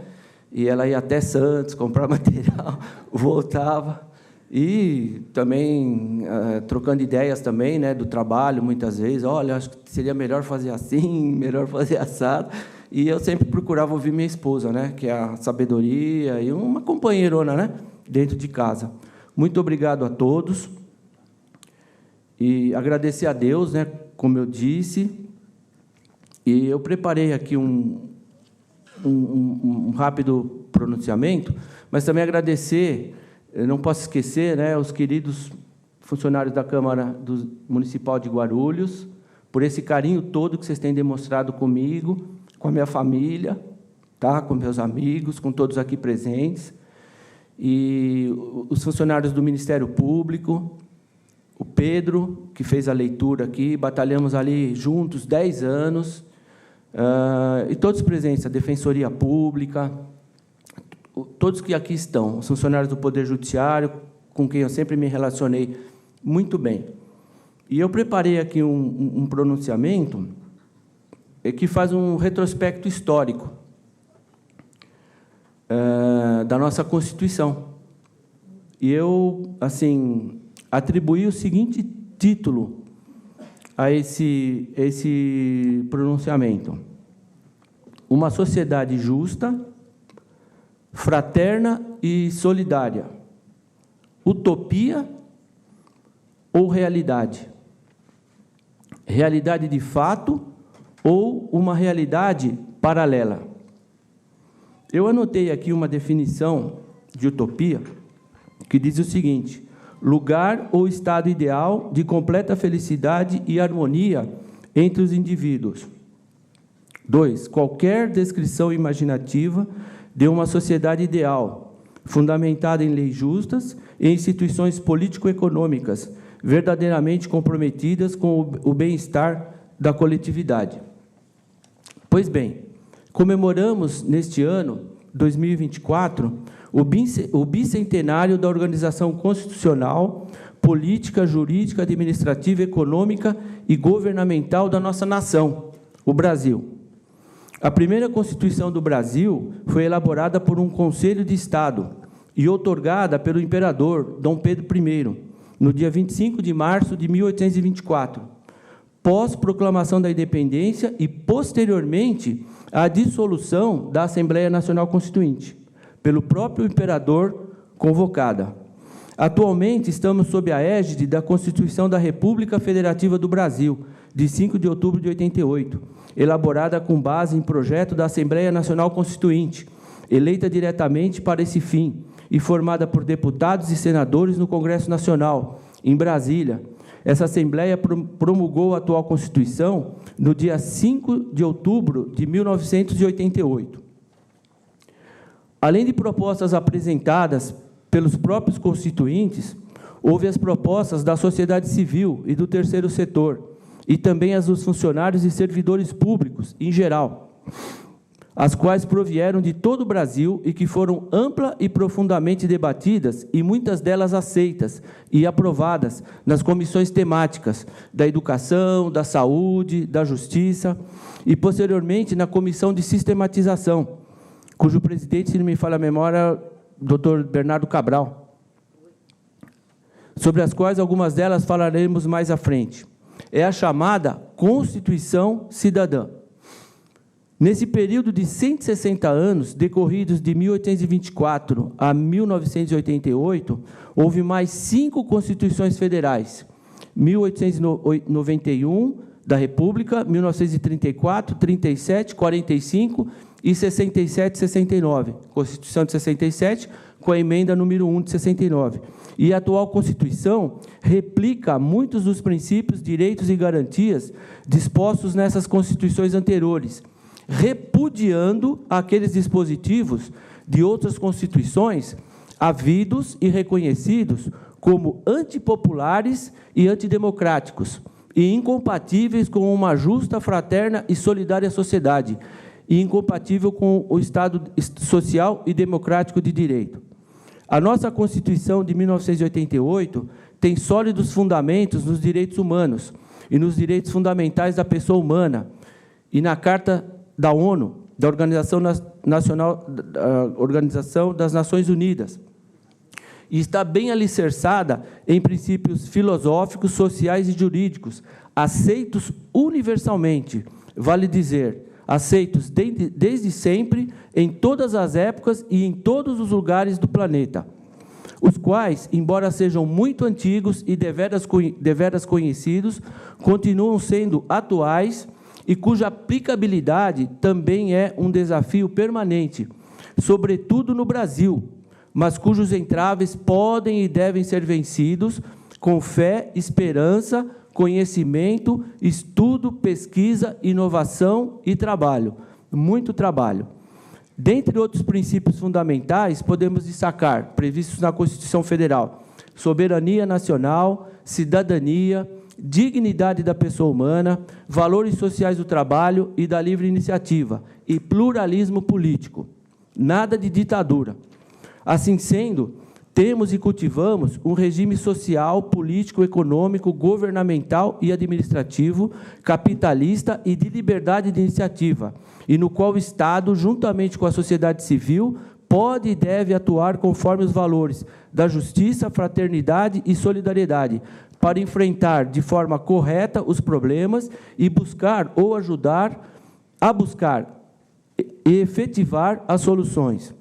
E ela ia até Santos comprar material, voltava. E também trocando ideias também, né, do trabalho, muitas vezes. Olha, acho que seria melhor fazer assim, melhor fazer assado. E eu sempre procurava ouvir minha esposa, né, que é a sabedoria e uma companheirona, né, dentro de casa. Muito obrigado a todos. E agradecer a Deus, né, como eu disse. E eu preparei aqui um rápido pronunciamento, mas também agradecer. Eu não posso esquecer, né, os queridos funcionários da Câmara Municipal de Guarulhos, por esse carinho todo que vocês têm demonstrado comigo, com a minha família, tá, com meus amigos, com todos aqui presentes, e os funcionários do Ministério Público, o Pedro, que fez a leitura aqui, batalhamos ali juntos 10 anos, e todos presentes, a Defensoria Pública, todos que aqui estão, os funcionários do Poder Judiciário, com quem eu sempre me relacionei muito bem. E eu preparei aqui um pronunciamento que faz um retrospecto histórico da nossa Constituição. E eu, assim, atribuí o seguinte título a esse pronunciamento: uma sociedade justa, fraterna e solidária. Utopia ou realidade? Realidade de fato ou uma realidade paralela? Eu anotei aqui uma definição de utopia que diz o seguinte: lugar ou estado ideal de completa felicidade e harmonia entre os indivíduos. 2. Qualquer descrição imaginativa de uma sociedade ideal, fundamentada em leis justas e instituições político-econômicas verdadeiramente comprometidas com o bem-estar da coletividade. Pois bem, comemoramos neste ano, 2024, o bicentenário da Organização Constitucional, Política, Jurídica, Administrativa, Econômica e Governamental da nossa nação, o Brasil. A primeira Constituição do Brasil foi elaborada por um Conselho de Estado e outorgada pelo imperador Dom Pedro I, no dia 25 de março de 1824, pós-proclamação da independência e, posteriormente, a dissolução da Assembleia Nacional Constituinte, pelo próprio imperador convocada. Atualmente, estamos sob a égide da Constituição da República Federativa do Brasil, de 5 de outubro de 88, elaborada com base em projeto da Assembleia Nacional Constituinte, eleita diretamente para esse fim e formada por deputados e senadores no Congresso Nacional, em Brasília. Essa Assembleia promulgou a atual Constituição no dia 5 de outubro de 1988. Além de propostas apresentadas pelos próprios constituintes, houve as propostas da sociedade civil e do terceiro setor, e também as dos funcionários e servidores públicos, em geral, as quais provieram de todo o Brasil e que foram ampla e profundamente debatidas, e muitas delas aceitas e aprovadas nas comissões temáticas da Educação, da Saúde, da Justiça, e, posteriormente, na Comissão de Sistematização, cujo presidente, se não me falha a memória, Dr. Bernardo Cabral, sobre as quais algumas delas falaremos mais à frente. É a chamada Constituição Cidadã. Nesse período de 160 anos, decorridos de 1824 a 1988, houve mais 5 Constituições Federais: 1891, da República, 1934, 37, 45 e 67 e 69. Constituição de 67, com a emenda número 1 de 69. E a atual Constituição replica muitos dos princípios, direitos e garantias dispostos nessas Constituições anteriores, repudiando aqueles dispositivos de outras Constituições havidos e reconhecidos como antipopulares e antidemocráticos, e incompatíveis com uma justa, fraterna e solidária sociedade, e incompatível com o Estado social e democrático de direito. A nossa Constituição de 1988 tem sólidos fundamentos nos direitos humanos e nos direitos fundamentais da pessoa humana, e na Carta da ONU, da Organização das Nações Unidas, e está bem alicerçada em princípios filosóficos, sociais e jurídicos, aceitos universalmente, vale dizer, aceitos desde sempre, em todas as épocas e em todos os lugares do planeta, os quais, embora sejam muito antigos e deveras conhecidos, continuam sendo atuais e cuja aplicabilidade também é um desafio permanente, sobretudo no Brasil, mas cujos entraves podem e devem ser vencidos com fé, esperança, conhecimento, estudo, pesquisa, inovação e trabalho, muito trabalho. Dentre outros princípios fundamentais, podemos destacar, previstos na Constituição Federal, soberania nacional, cidadania, dignidade da pessoa humana, valores sociais do trabalho e da livre iniciativa, e pluralismo político. Nada de ditadura. Assim sendo, temos e cultivamos um regime social, político, econômico, governamental e administrativo, capitalista e de liberdade de iniciativa, e no qual o Estado, juntamente com a sociedade civil, pode e deve atuar conforme os valores da justiça, fraternidade e solidariedade, para enfrentar de forma correta os problemas e buscar ou ajudar a buscar e efetivar as soluções.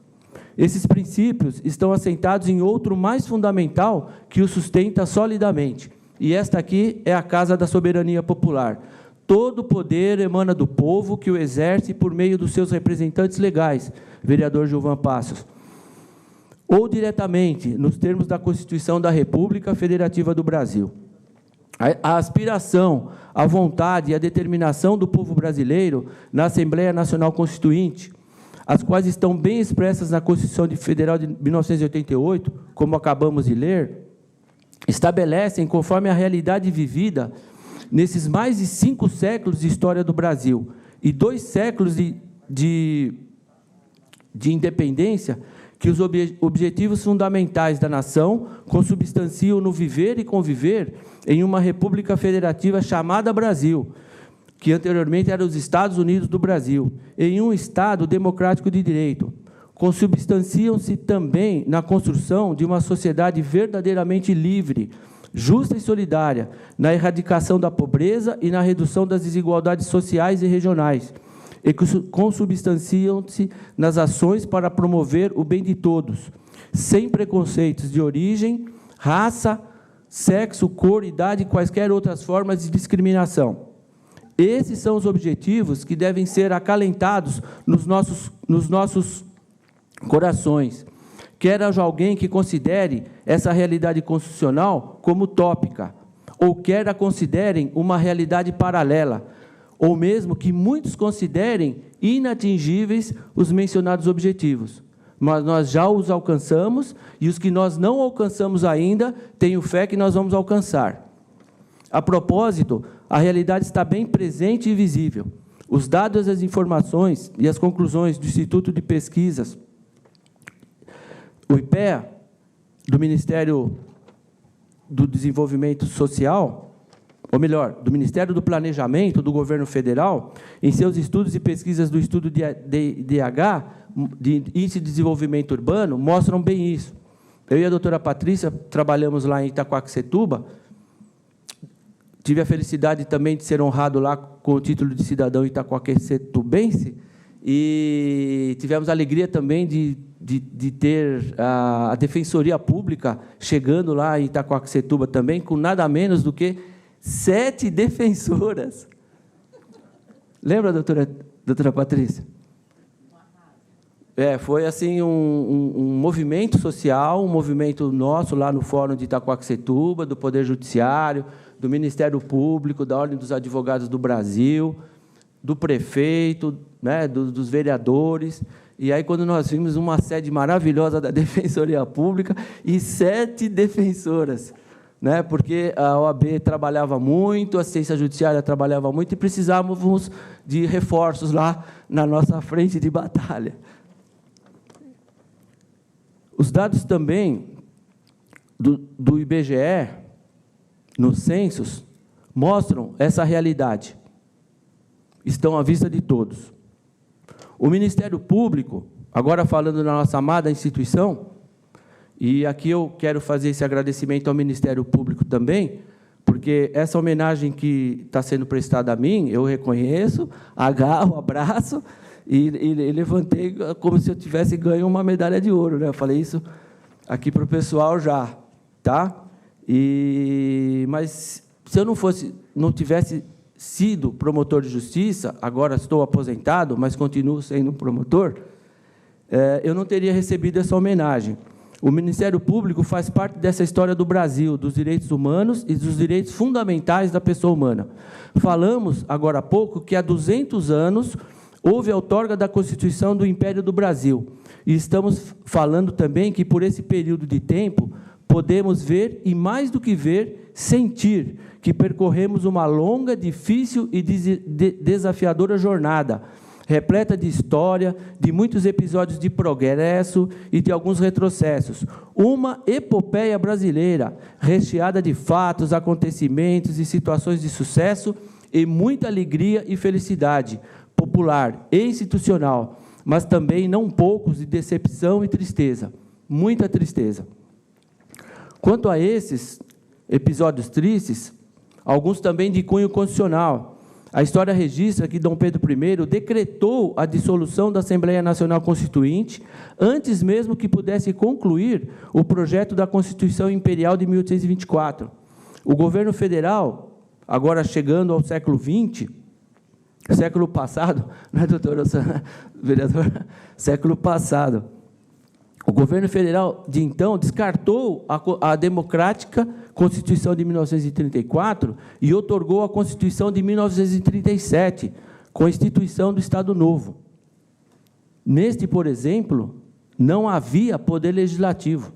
Esses princípios estão assentados em outro mais fundamental que o sustenta solidamente. E esta aqui é a Casa da Soberania Popular. Todo o poder emana do povo, que o exerce por meio dos seus representantes legais, vereador Gilvan Passos, ou diretamente, nos termos da Constituição da República Federativa do Brasil. A aspiração, a vontade e a determinação do povo brasileiro na Assembleia Nacional Constituinte, as quais estão bem expressas na Constituição Federal de 1988, como acabamos de ler, estabelecem, conforme a realidade vivida nesses mais de 5 séculos de história do Brasil e 2 séculos de independência, que os objetivos fundamentais da nação consubstanciam no viver e conviver em uma república federativa chamada Brasil, que anteriormente era os Estados Unidos do Brasil, em um Estado democrático de direito. Consubstanciam-se também na construção de uma sociedade verdadeiramente livre, justa e solidária, na erradicação da pobreza e na redução das desigualdades sociais e regionais, e consubstanciam-se nas ações para promover o bem de todos, sem preconceitos de origem, raça, sexo, cor, idade e quaisquer outras formas de discriminação. Esses são os objetivos que devem ser acalentados nos nossos corações. Quer haja alguém que considere essa realidade constitucional como utópica, ou quer a considerem uma realidade paralela, ou mesmo que muitos considerem inatingíveis os mencionados objetivos. Mas nós já os alcançamos, e os que nós não alcançamos ainda, tenho fé que nós vamos alcançar. A propósito, a realidade está bem presente e visível. Os dados, as informações e as conclusões do Instituto de Pesquisas, o IPEA, do Ministério do Desenvolvimento Social, ou melhor, do Ministério do Planejamento do Governo Federal, em seus estudos e pesquisas do estudo de IDH, de Índice de Desenvolvimento Urbano, mostram bem isso. Eu e a doutora Patrícia trabalhamos lá em Itaquaquecetuba, tive a felicidade também de ser honrado lá com o título de cidadão itaquaquecetubense, e tivemos a alegria também de ter a Defensoria Pública chegando lá em Itaquaquecetuba também, com nada menos do que 7 defensoras. Lembra, doutora Patrícia? Foi assim um movimento social, um movimento nosso lá no Fórum de Itaquaquecetuba, do Poder Judiciário, do Ministério Público, da Ordem dos Advogados do Brasil, do prefeito, né, dos vereadores. E aí, quando nós vimos uma sede maravilhosa da Defensoria Pública e 7 defensoras, né, porque a OAB trabalhava muito, a assistência judiciária trabalhava muito e precisávamos de reforços lá na nossa frente de batalha. Os dados também do IBGE, nos censos, mostram essa realidade. Estão à vista de todos. O Ministério Público, agora falando na nossa amada instituição, e aqui eu quero fazer esse agradecimento ao Ministério Público também, porque essa homenagem que está sendo prestada a mim, eu reconheço, agarro, abraço, e levantei como se eu tivesse ganho uma medalha de ouro, né? Eu falei isso aqui para o pessoal já, tá? Mas se eu não tivesse sido promotor de justiça, agora estou aposentado, mas continuo sendo promotor, eu não teria recebido essa homenagem. O Ministério Público faz parte dessa história do Brasil, dos direitos humanos e dos direitos fundamentais da pessoa humana. Falamos, agora há pouco, que há 200 anos houve a outorga da Constituição do Império do Brasil. E estamos falando também que, por esse período de tempo, podemos ver, e mais do que ver, sentir que percorremos uma longa, difícil e desafiadora jornada, repleta de história, de muitos episódios de progresso e de alguns retrocessos. Uma epopeia brasileira, recheada de fatos, acontecimentos e situações de sucesso e muita alegria e felicidade, popular e institucional, mas também não poucos de decepção e tristeza, muita tristeza. Quanto a esses episódios tristes, alguns também de cunho constitucional, a história registra que Dom Pedro I decretou a dissolução da Assembleia Nacional Constituinte antes mesmo que pudesse concluir o projeto da Constituição Imperial de 1824. O governo federal, agora chegando ao século XX, século passado, não é, doutor vereador? Século passado. O governo federal, de então, descartou a democrática Constituição de 1934 e outorgou a Constituição de 1937, com a instituição do Estado Novo. Neste, por exemplo, não havia poder legislativo.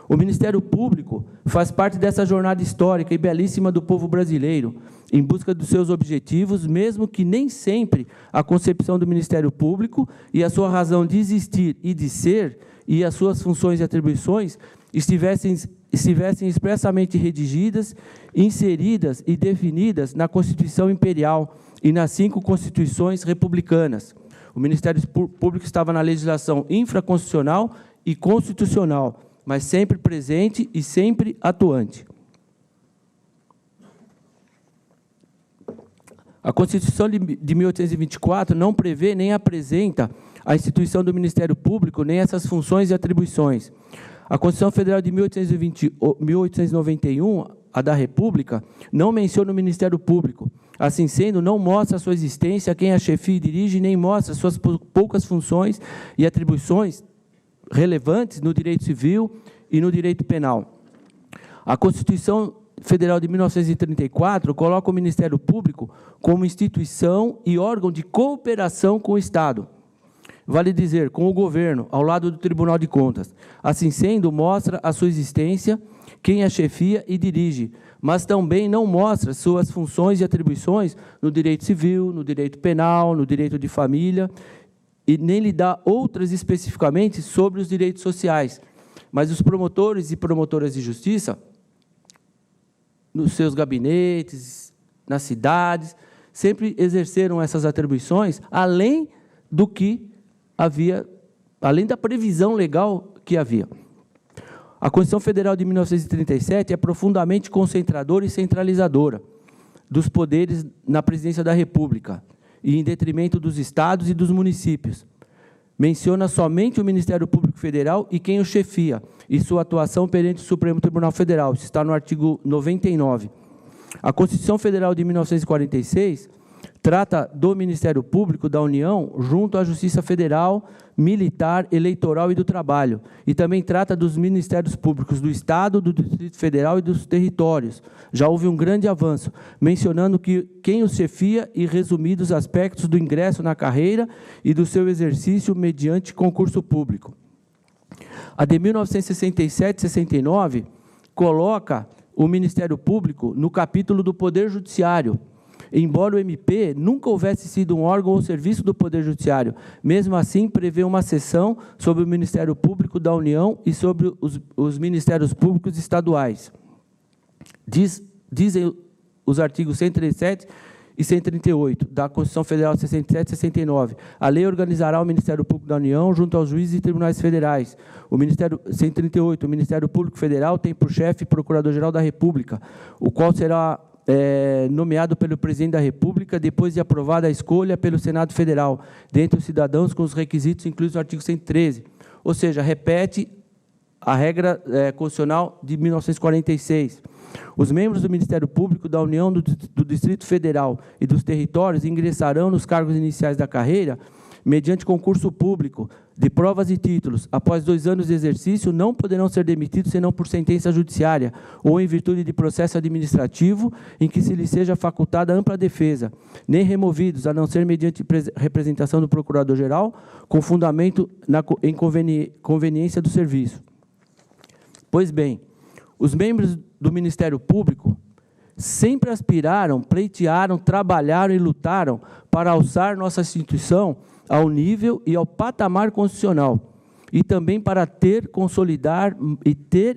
O Ministério Público faz parte dessa jornada histórica e belíssima do povo brasileiro, em busca dos seus objetivos, mesmo que nem sempre a concepção do Ministério Público e a sua razão de existir e de ser, e as suas funções e atribuições, estivessem expressamente redigidas, inseridas e definidas na Constituição Imperial e nas 5 Constituições republicanas. O Ministério Público estava na legislação infraconstitucional e constitucional, mas sempre presente e sempre atuante. A Constituição de 1824 não prevê nem apresenta a instituição do Ministério Público, nem essas funções e atribuições. A Constituição Federal de 1891, a da República, não menciona o Ministério Público. Assim sendo, não mostra a sua existência, quem a chefia e dirige, nem mostra suas poucas funções e atribuições relevantes no direito civil e no direito penal. A Constituição Federal de 1934 coloca o Ministério Público como instituição e órgão de cooperação com o Estado. Vale dizer, com o governo, ao lado do Tribunal de Contas. Assim sendo, mostra a sua existência, quem a chefia e dirige, mas também não mostra suas funções e atribuições no direito civil, no direito penal, no direito de família, e nem lhe dá outras especificamente sobre os direitos sociais. Mas os promotores e promotoras de justiça, nos seus gabinetes, nas cidades, sempre exerceram essas atribuições, além do que havia, além da previsão legal que havia. A Constituição Federal de 1937 é profundamente concentradora e centralizadora dos poderes na presidência da República, e em detrimento dos estados e dos municípios. Menciona somente o Ministério Público Federal e quem o chefia, e sua atuação perante o Supremo Tribunal Federal. Isso está no artigo 99. A Constituição Federal de 1946 trata do Ministério Público da União junto à Justiça Federal, Militar, Eleitoral e do Trabalho. E também trata dos Ministérios Públicos do Estado, do Distrito Federal e dos territórios. Já houve um grande avanço, mencionando que quem os chefia e resumidos aspectos do ingresso na carreira e do seu exercício mediante concurso público. A de 1967-69 coloca o Ministério Público no capítulo do Poder Judiciário, embora o MP nunca houvesse sido um órgão ou serviço do Poder Judiciário. Mesmo assim, prevê uma seção sobre o Ministério Público da União e sobre os Ministérios Públicos estaduais. Dizem os artigos 137 e 138 da Constituição Federal de 67 e 69. A lei organizará o Ministério Público da União junto aos juízes e tribunais federais. O Ministério 138, o Ministério Público Federal tem por chefe Procurador-Geral da República, o qual será nomeado pelo Presidente da República depois de aprovada a escolha pelo Senado Federal, dentre os cidadãos com os requisitos incluídos no artigo 113. Ou seja, repete a regra constitucional de 1946. Os membros do Ministério Público da União, do Distrito Federal e dos territórios ingressarão nos cargos iniciais da carreira mediante concurso público de provas e títulos. Após 2 anos de exercício, não poderão ser demitidos senão por sentença judiciária ou em virtude de processo administrativo em que se lhes seja facultada ampla defesa, nem removidos, a não ser mediante representação do Procurador-Geral, com fundamento em conveniência do serviço. Pois bem, os membros do Ministério Público sempre aspiraram, pleitearam, trabalharam e lutaram para alçar nossa instituição ao nível e ao patamar constitucional, e também para ter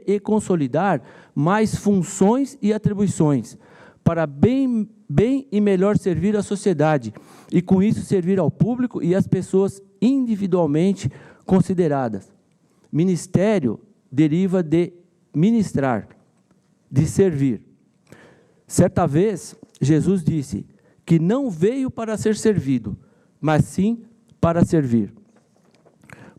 e consolidar mais funções e atribuições, para bem e melhor servir a sociedade, e com isso servir ao público e às pessoas individualmente consideradas. Ministério deriva de ministrar, de servir. Certa vez, Jesus disse que não veio para ser servido, mas sim para servir.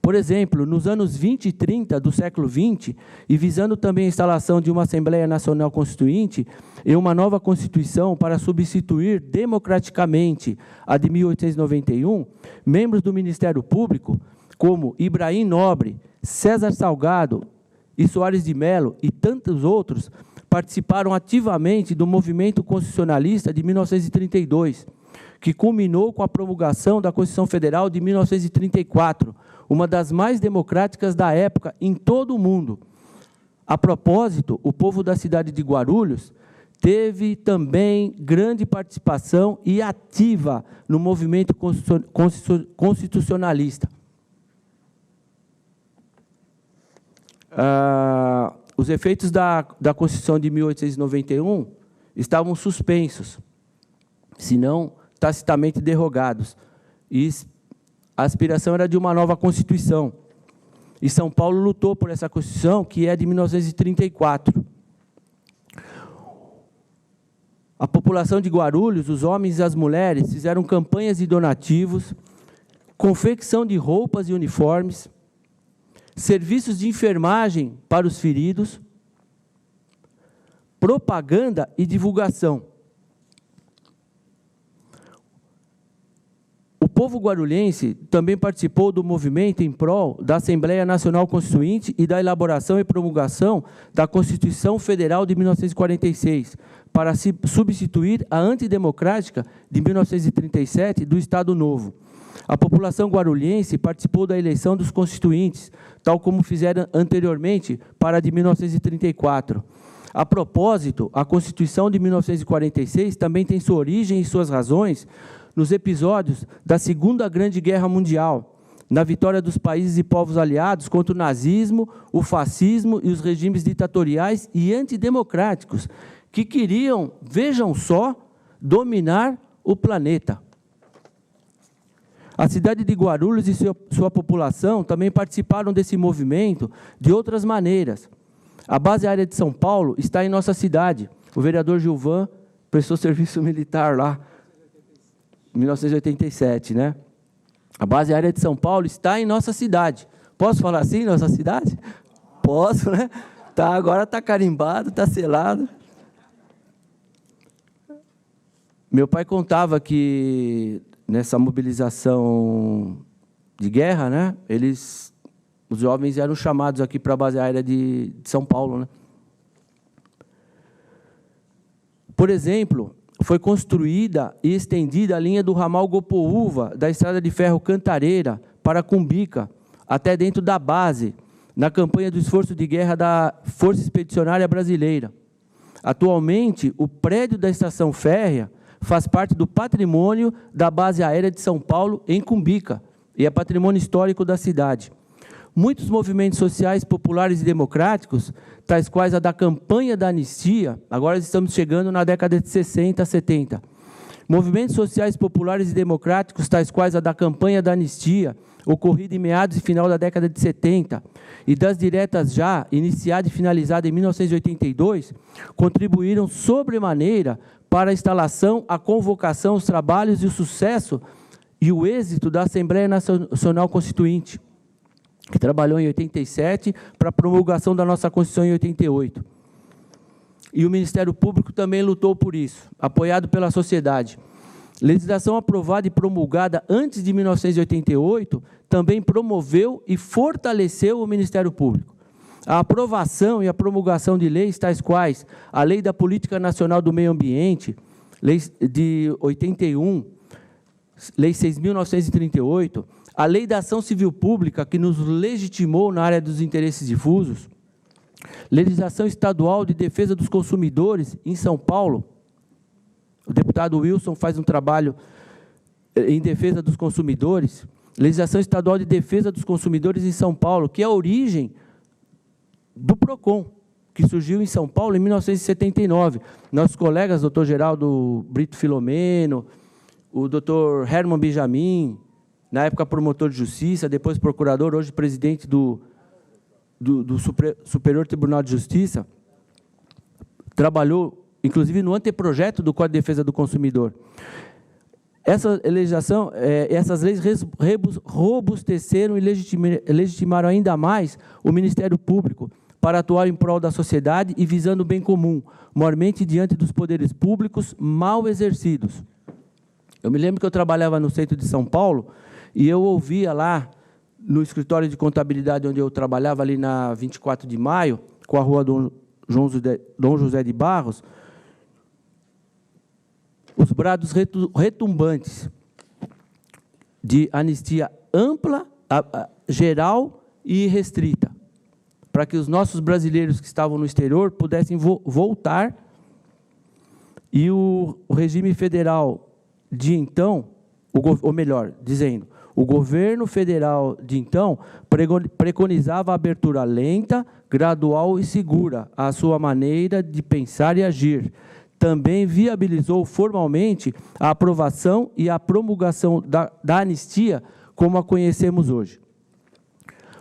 Por exemplo, nos anos 20 e 30 do século XX, e visando também a instalação de uma Assembleia Nacional Constituinte e uma nova Constituição para substituir democraticamente a de 1891, membros do Ministério Público, como Ibrahim Nobre, César Salgado e Soares de Mello e tantos outros, participaram ativamente do movimento constitucionalista de 1932, que culminou com a promulgação da Constituição Federal de 1934, uma das mais democráticas da época em todo o mundo. A propósito, o povo da cidade de Guarulhos teve também grande participação e ativa no movimento constitucionalista. Os efeitos da Constituição de 1891 estavam suspensos, se não tacitamente derrogados, e a aspiração era de uma nova Constituição. E São Paulo lutou por essa Constituição, que é de 1934. A população de Guarulhos, os homens e as mulheres, fizeram campanhas de donativos, confecção de roupas e uniformes, serviços de enfermagem para os feridos, propaganda e divulgação. O povo guarulhense também participou do movimento em prol da Assembleia Nacional Constituinte e da elaboração e promulgação da Constituição Federal de 1946, para substituir a antidemocrática de 1937 do Estado Novo. A população guarulhense participou da eleição dos constituintes, tal como fizeram anteriormente para a de 1934. A propósito, a Constituição de 1946 também tem sua origem e suas razões nos episódios da Segunda Grande Guerra Mundial, na vitória dos países e povos aliados contra o nazismo, o fascismo e os regimes ditatoriais e antidemocráticos, que queriam, vejam só, dominar o planeta. A cidade de Guarulhos e sua população também participaram desse movimento de outras maneiras. A base aérea de São Paulo está em nossa cidade. O vereador Gilvan prestou serviço militar lá, em 1987, né? A base aérea de São Paulo está em nossa cidade. Posso falar assim, nossa cidade? Posso, né? Tá, agora está carimbado, está selado. Meu pai contava que nessa mobilização de guerra, né, os jovens eram chamados aqui para a base aérea de São Paulo, né? Por exemplo, foi construída e estendida a linha do ramal Gopoúva, da estrada de ferro Cantareira, para Cumbica, até dentro da base, na campanha do esforço de guerra da Força Expedicionária Brasileira. Atualmente, o prédio da estação férrea faz parte do patrimônio da base aérea de São Paulo, em Cumbica, e é patrimônio histórico da cidade. Muitos movimentos sociais populares e democráticos, tais quais a da campanha da anistia, agora estamos chegando na década de 60, 70. Movimentos sociais populares e democráticos, tais quais a da campanha da anistia, ocorrida em meados e final da década de 70, e das diretas já, iniciada e finalizada em 1982, contribuíram sobremaneira para a instalação, a convocação, os trabalhos e o sucesso e o êxito da Assembleia Nacional Constituinte, que trabalhou em 87 para a promulgação da nossa Constituição em 88. E o Ministério Público também lutou por isso, apoiado pela sociedade. Legislação aprovada e promulgada antes de 1988 também promoveu e fortaleceu o Ministério Público. A aprovação e a promulgação de leis tais quais a Lei da Política Nacional do Meio Ambiente, Lei de 81, Lei 6.938, a Lei da Ação Civil Pública, que nos legitimou na área dos interesses difusos, Legislação estadual de defesa dos consumidores em São Paulo. O deputado Wilson faz um trabalho em defesa dos consumidores. Legislação estadual de defesa dos consumidores em São Paulo, que é a origem do PROCON, que surgiu em São Paulo em 1979. Nossos colegas, doutor Geraldo Brito Filomeno, o doutor Herman Benjamin, na época promotor de justiça, depois procurador, hoje presidente do Superior Tribunal de Justiça, trabalhou, inclusive, no anteprojeto do Código de Defesa do Consumidor. Essa legislação, essas leis robusteceram e legitimaram ainda mais o Ministério Público para atuar em prol da sociedade e visando o bem comum, maiormente diante dos poderes públicos mal exercidos. Eu me lembro que eu trabalhava no centro de São Paulo e eu ouvia lá, no escritório de contabilidade onde eu trabalhava, ali na 24 de Maio, com a rua Dom José de Barros, os brados retumbantes de anistia ampla, geral e restrita, para que os nossos brasileiros que estavam no exterior pudessem voltar, e o regime federal de então, ou melhor, dizendo, o governo federal de então preconizava a abertura lenta, gradual e segura, à sua maneira de pensar e agir. Também viabilizou formalmente a aprovação e a promulgação da anistia, como a conhecemos hoje.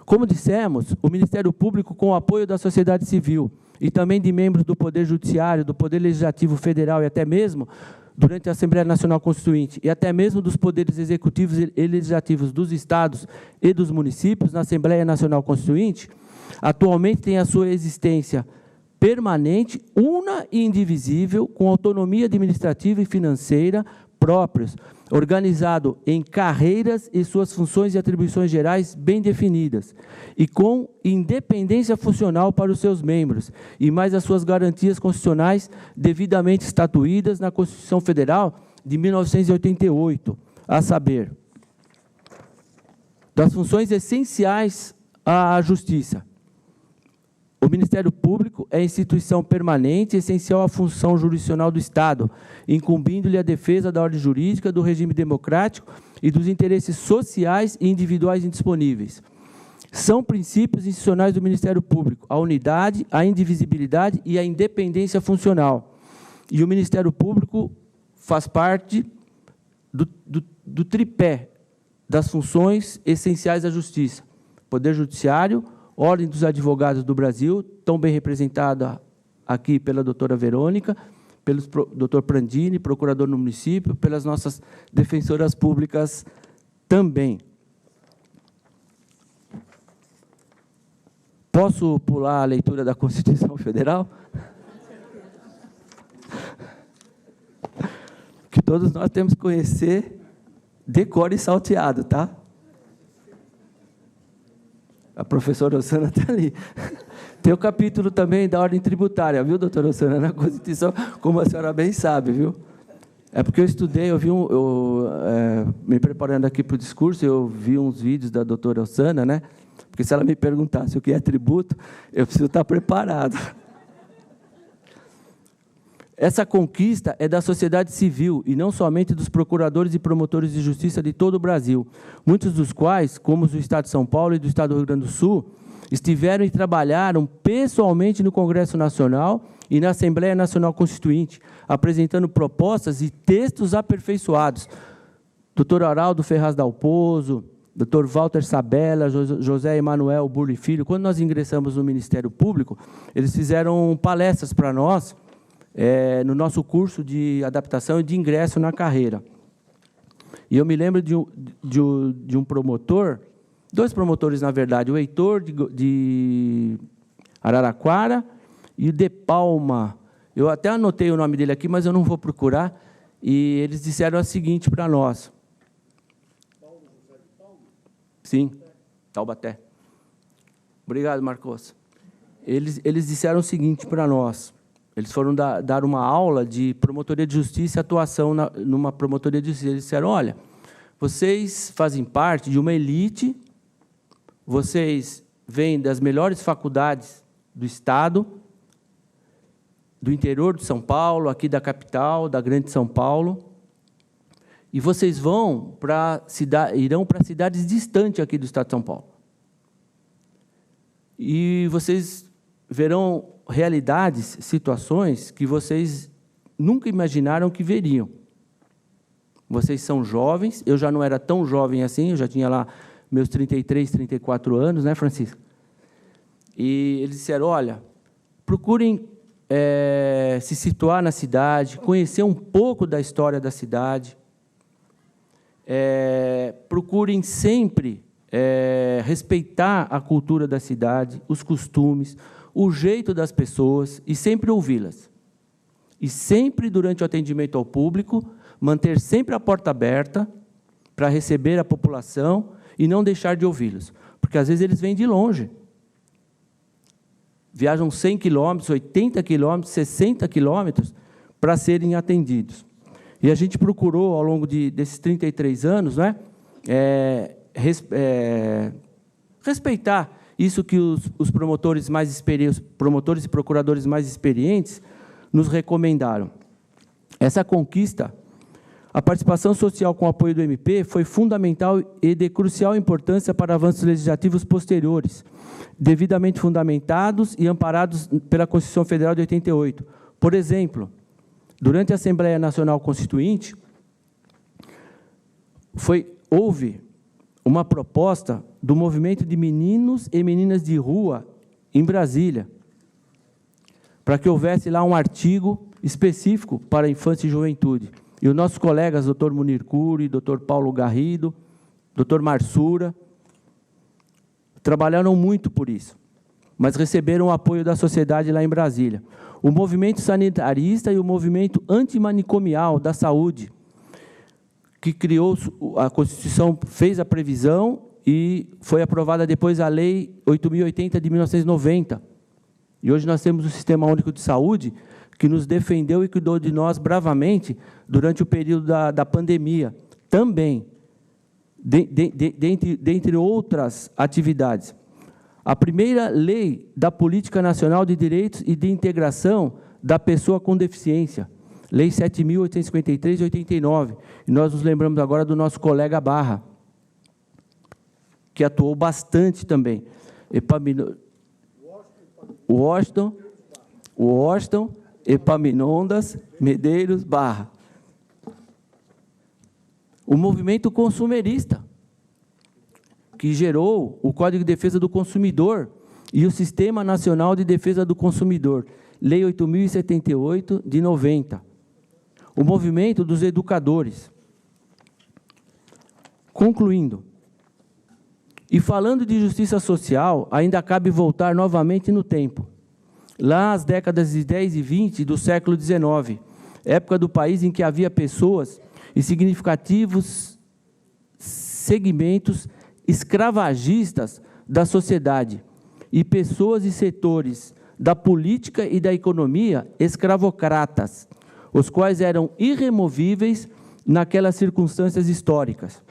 Como dissemos, o Ministério Público, com o apoio da sociedade civil e também de membros do Poder Judiciário, do Poder Legislativo Federal e até mesmo durante a Assembleia Nacional Constituinte e até mesmo dos poderes executivos e legislativos dos estados e dos municípios na Assembleia Nacional Constituinte, atualmente tem a sua existência permanente, una e indivisível, com autonomia administrativa e financeira próprios, organizado em carreiras e suas funções e atribuições gerais bem definidas, e com independência funcional para os seus membros, e mais as suas garantias constitucionais devidamente estatuídas na Constituição Federal de 1988, a saber, das funções essenciais à Justiça. O Ministério Público é instituição permanente e essencial à função jurisdicional do Estado, incumbindo-lhe a defesa da ordem jurídica, do regime democrático e dos interesses sociais e individuais indisponíveis. São princípios institucionais do Ministério Público a unidade, a indivisibilidade e a independência funcional. E o Ministério Público faz parte do tripé das funções essenciais da Justiça: Poder Judiciário, Ordem dos Advogados do Brasil, tão bem representada aqui pela doutora Verônica, pelo doutor Prandini, procurador no município, pelas nossas defensoras públicas também. Posso pular a leitura da Constituição Federal? Que todos nós temos que conhecer de cor e salteado, tá? A professora Osana está ali. Tem o capítulo também da ordem tributária, viu, doutora Osana, na Constituição, como a senhora bem sabe, viu? É porque eu estudei, me preparando aqui para o discurso, eu vi uns vídeos da doutora Osana, né? Porque se ela me perguntasse o que é tributo, eu preciso estar preparado. Essa conquista é da sociedade civil e não somente dos procuradores e promotores de justiça de todo o Brasil, muitos dos quais, como os do Estado de São Paulo e do Estado do Rio Grande do Sul, estiveram e trabalharam pessoalmente no Congresso Nacional e na Assembleia Nacional Constituinte, apresentando propostas e textos aperfeiçoados. Dr. Araldo Ferraz Dalpozo, Dr. Walter Sabella, José Emanuel Burri Filho. Quando nós ingressamos no Ministério Público, eles fizeram palestras para nós, no nosso curso de adaptação e de ingresso na carreira. E eu me lembro de um promotor, dois promotores, na verdade, o Heitor de Araraquara e o De Palma. Eu até anotei o nome dele aqui, mas eu não vou procurar. E eles disseram o seguinte para nós. Sim, Taubaté. Obrigado, Marcos. Eles disseram o seguinte para nós. Eles foram dar uma aula de promotoria de justiça e atuação numa promotoria de justiça. Eles disseram, olha, vocês fazem parte de uma elite, vocês vêm das melhores faculdades do Estado, do interior de São Paulo, aqui da capital, da Grande São Paulo, e vocês irão para cidades distantes aqui do Estado de São Paulo. E vocês verão realidades, situações que vocês nunca imaginaram que veriam. Vocês são jovens, eu já não era tão jovem assim, eu já tinha lá meus 33, 34 anos, né, Francisco? E eles disseram, olha, procurem se situar na cidade, conhecer um pouco da história da cidade, procurem sempre respeitar a cultura da cidade, os costumes, o jeito das pessoas e sempre ouvi-las. E sempre, durante o atendimento ao público, manter sempre a porta aberta para receber a população e não deixar de ouvi-los. Porque, às vezes, eles vêm de longe. Viajam 100 quilômetros, 80 quilômetros, 60 quilômetros para serem atendidos. E a gente procurou, ao longo desses 33 anos, né, respeitar isso que os promotores mais experientes, promotores e procuradores mais experientes nos recomendaram. Essa conquista, a participação social com o apoio do MP foi fundamental e de crucial importância para avanços legislativos posteriores, devidamente fundamentados e amparados pela Constituição Federal de 88. Por exemplo, durante a Assembleia Nacional Constituinte, houve uma proposta do movimento de meninos e meninas de rua em Brasília, para que houvesse lá um artigo específico para a infância e juventude. E os nossos colegas, doutor Munir Cury, doutor Paulo Garrido, doutor Marsura, trabalharam muito por isso, mas receberam o apoio da sociedade lá em Brasília. O movimento sanitarista e o movimento antimanicomial da saúde, que criou, a Constituição fez a previsão e foi aprovada depois a Lei 8.080 de 1990. E hoje nós temos o Sistema Único de Saúde, que nos defendeu e cuidou de nós bravamente durante o período da pandemia. Também, dentre outras atividades. A primeira lei da Política Nacional de Direitos e de Integração da Pessoa com Deficiência, Lei 7.853 de 89. E nós nos lembramos agora do nosso colega Barra, que atuou bastante também. Washington, Epaminondas, Medeiros, Barra. O movimento consumerista, que gerou o Código de Defesa do Consumidor e o Sistema Nacional de Defesa do Consumidor, Lei 8.078, de 90. O movimento dos educadores. Concluindo, e falando de justiça social, ainda cabe voltar novamente no tempo. Lá às décadas de 10 e 20 do século XIX, época do país em que havia pessoas e significativos segmentos escravagistas da sociedade e pessoas e setores da política e da economia escravocratas, os quais eram irremovíveis naquelas circunstâncias históricas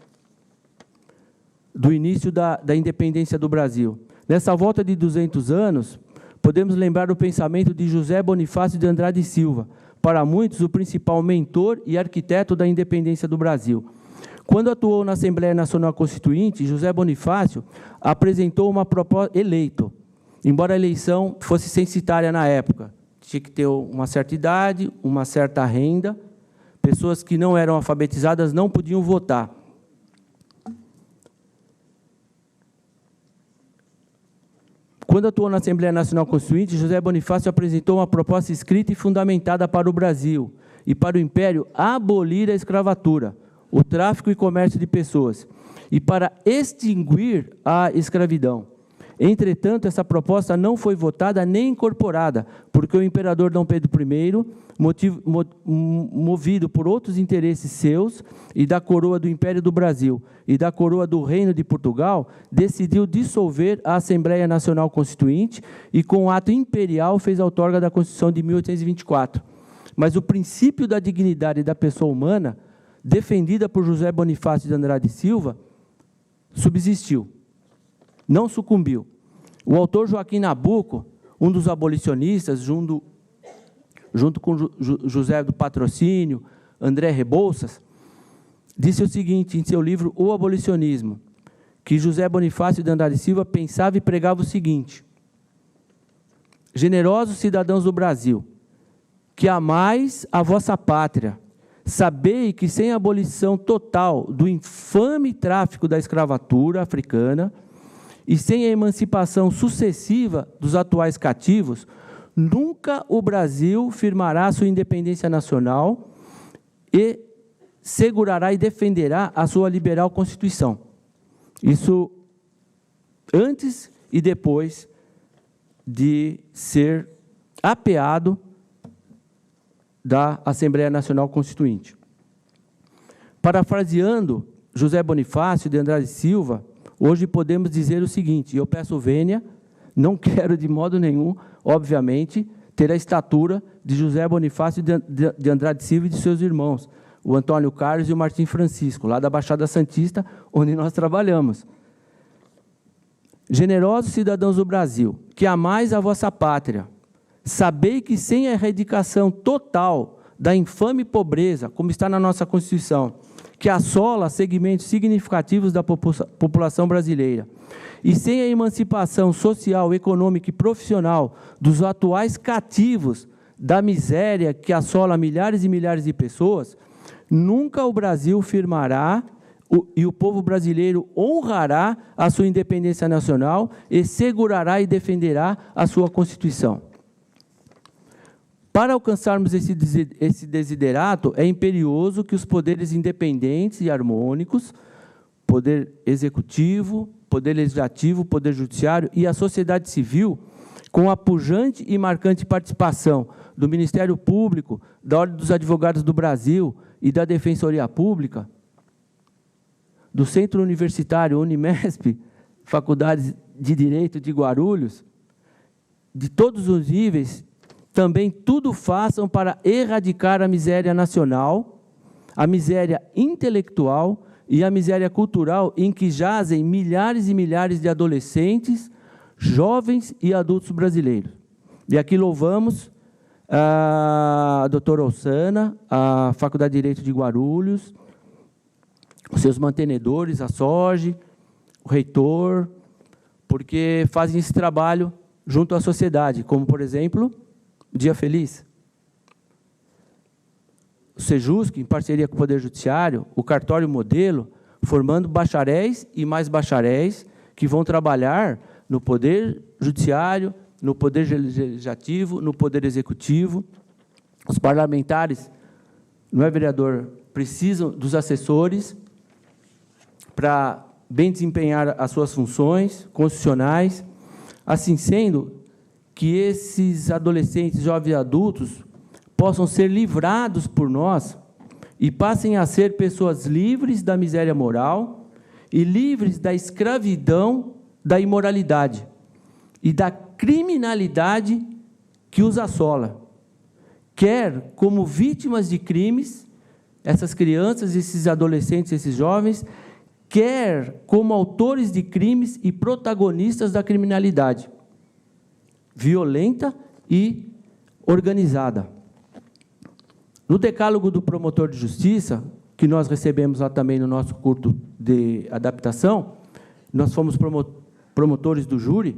do início da independência do Brasil. Nessa volta de 200 anos, podemos lembrar o pensamento de José Bonifácio de Andrade Silva, para muitos o principal mentor e arquiteto da independência do Brasil. Quando atuou na Assembleia Nacional Constituinte, José Bonifácio apresentou uma proposta, eleito, embora a eleição fosse censitária na época, tinha que ter uma certa idade, uma certa renda, pessoas que não eram alfabetizadas não podiam votar. Quando atuou na Assembleia Nacional Constituinte, José Bonifácio apresentou uma proposta escrita e fundamentada para o Brasil e para o Império abolir a escravatura, o tráfico e comércio de pessoas, e para extinguir a escravidão. Entretanto, essa proposta não foi votada nem incorporada, porque o imperador Dom Pedro I, movido por outros interesses seus e da coroa do Império do Brasil e da coroa do Reino de Portugal, decidiu dissolver a Assembleia Nacional Constituinte e, com ato imperial, fez a outorga da Constituição de 1824. Mas o princípio da dignidade da pessoa humana, defendida por José Bonifácio de Andrade Silva, subsistiu. Não sucumbiu. O autor Joaquim Nabuco, um dos abolicionistas, junto com José do Patrocínio, André Rebouças, disse o seguinte, em seu livro O Abolicionismo, que José Bonifácio de Andrade Silva pensava e pregava o seguinte: generosos cidadãos do Brasil, que amais a vossa pátria, sabei que sem a abolição total do infame tráfico da escravatura africana e sem a emancipação sucessiva dos atuais cativos, nunca o Brasil firmará sua independência nacional e segurará e defenderá a sua liberal Constituição. Isso antes e depois de ser apeado da Assembleia Nacional Constituinte. Parafraseando José Bonifácio de Andrade Silva, hoje podemos dizer o seguinte, eu peço vênia, não quero de modo nenhum, obviamente, ter a estatura de José Bonifácio de Andrade Silva e de seus irmãos, o Antônio Carlos e o Martim Francisco, lá da Baixada Santista, onde nós trabalhamos. Generosos cidadãos do Brasil, que amais a vossa pátria, sabei que sem a erradicação total da infame pobreza, como está na nossa Constituição, que assola segmentos significativos da população brasileira, e sem a emancipação social, econômica e profissional dos atuais cativos da miséria que assola milhares e milhares de pessoas, nunca o Brasil firmará e o povo brasileiro honrará a sua independência nacional e segurará e defenderá a sua Constituição. Para alcançarmos esse desiderato, é imperioso que os poderes independentes e harmônicos, poder executivo, poder legislativo, poder judiciário e a sociedade civil, com a pujante e marcante participação do Ministério Público, da Ordem dos Advogados do Brasil e da Defensoria Pública, do Centro Universitário Unimesp, Faculdade de Direito de Guarulhos, de todos os níveis, também tudo façam para erradicar a miséria nacional, a miséria intelectual e a miséria cultural em que jazem milhares e milhares de adolescentes, jovens e adultos brasileiros. E aqui louvamos a doutora Ossana, a Faculdade de Direito de Guarulhos, os seus mantenedores, a SOGE, o reitor, porque fazem esse trabalho junto à sociedade, como, por exemplo, o Dia Feliz. O Sejusc, em parceria com o Poder Judiciário, o Cartório Modelo, formando bacharéis e mais bacharéis que vão trabalhar no Poder Judiciário, no Poder Legislativo, no Poder Executivo. Os parlamentares, não é, vereador, precisam dos assessores para bem desempenhar as suas funções constitucionais. Assim sendo, que esses adolescentes, jovens e adultos possam ser livrados por nós e passem a ser pessoas livres da miséria moral e livres da escravidão, da imoralidade e da criminalidade que os assola. Quer como vítimas de crimes, essas crianças, esses adolescentes, esses jovens, quer como autores de crimes e protagonistas da criminalidade violenta e organizada. No decálogo do promotor de justiça, que nós recebemos lá também no nosso curso de adaptação, nós fomos promotores do júri,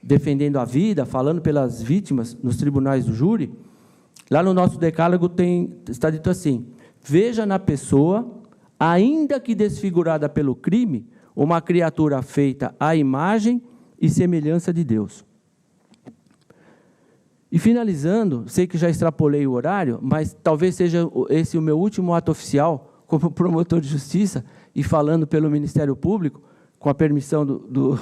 defendendo a vida, falando pelas vítimas nos tribunais do júri. Lá no nosso decálogo está dito assim: veja na pessoa, ainda que desfigurada pelo crime, uma criatura feita à imagem e semelhança de Deus. E finalizando, sei que já extrapolei o horário, mas talvez seja esse o meu último ato oficial como promotor de justiça e falando pelo Ministério Público, com a permissão do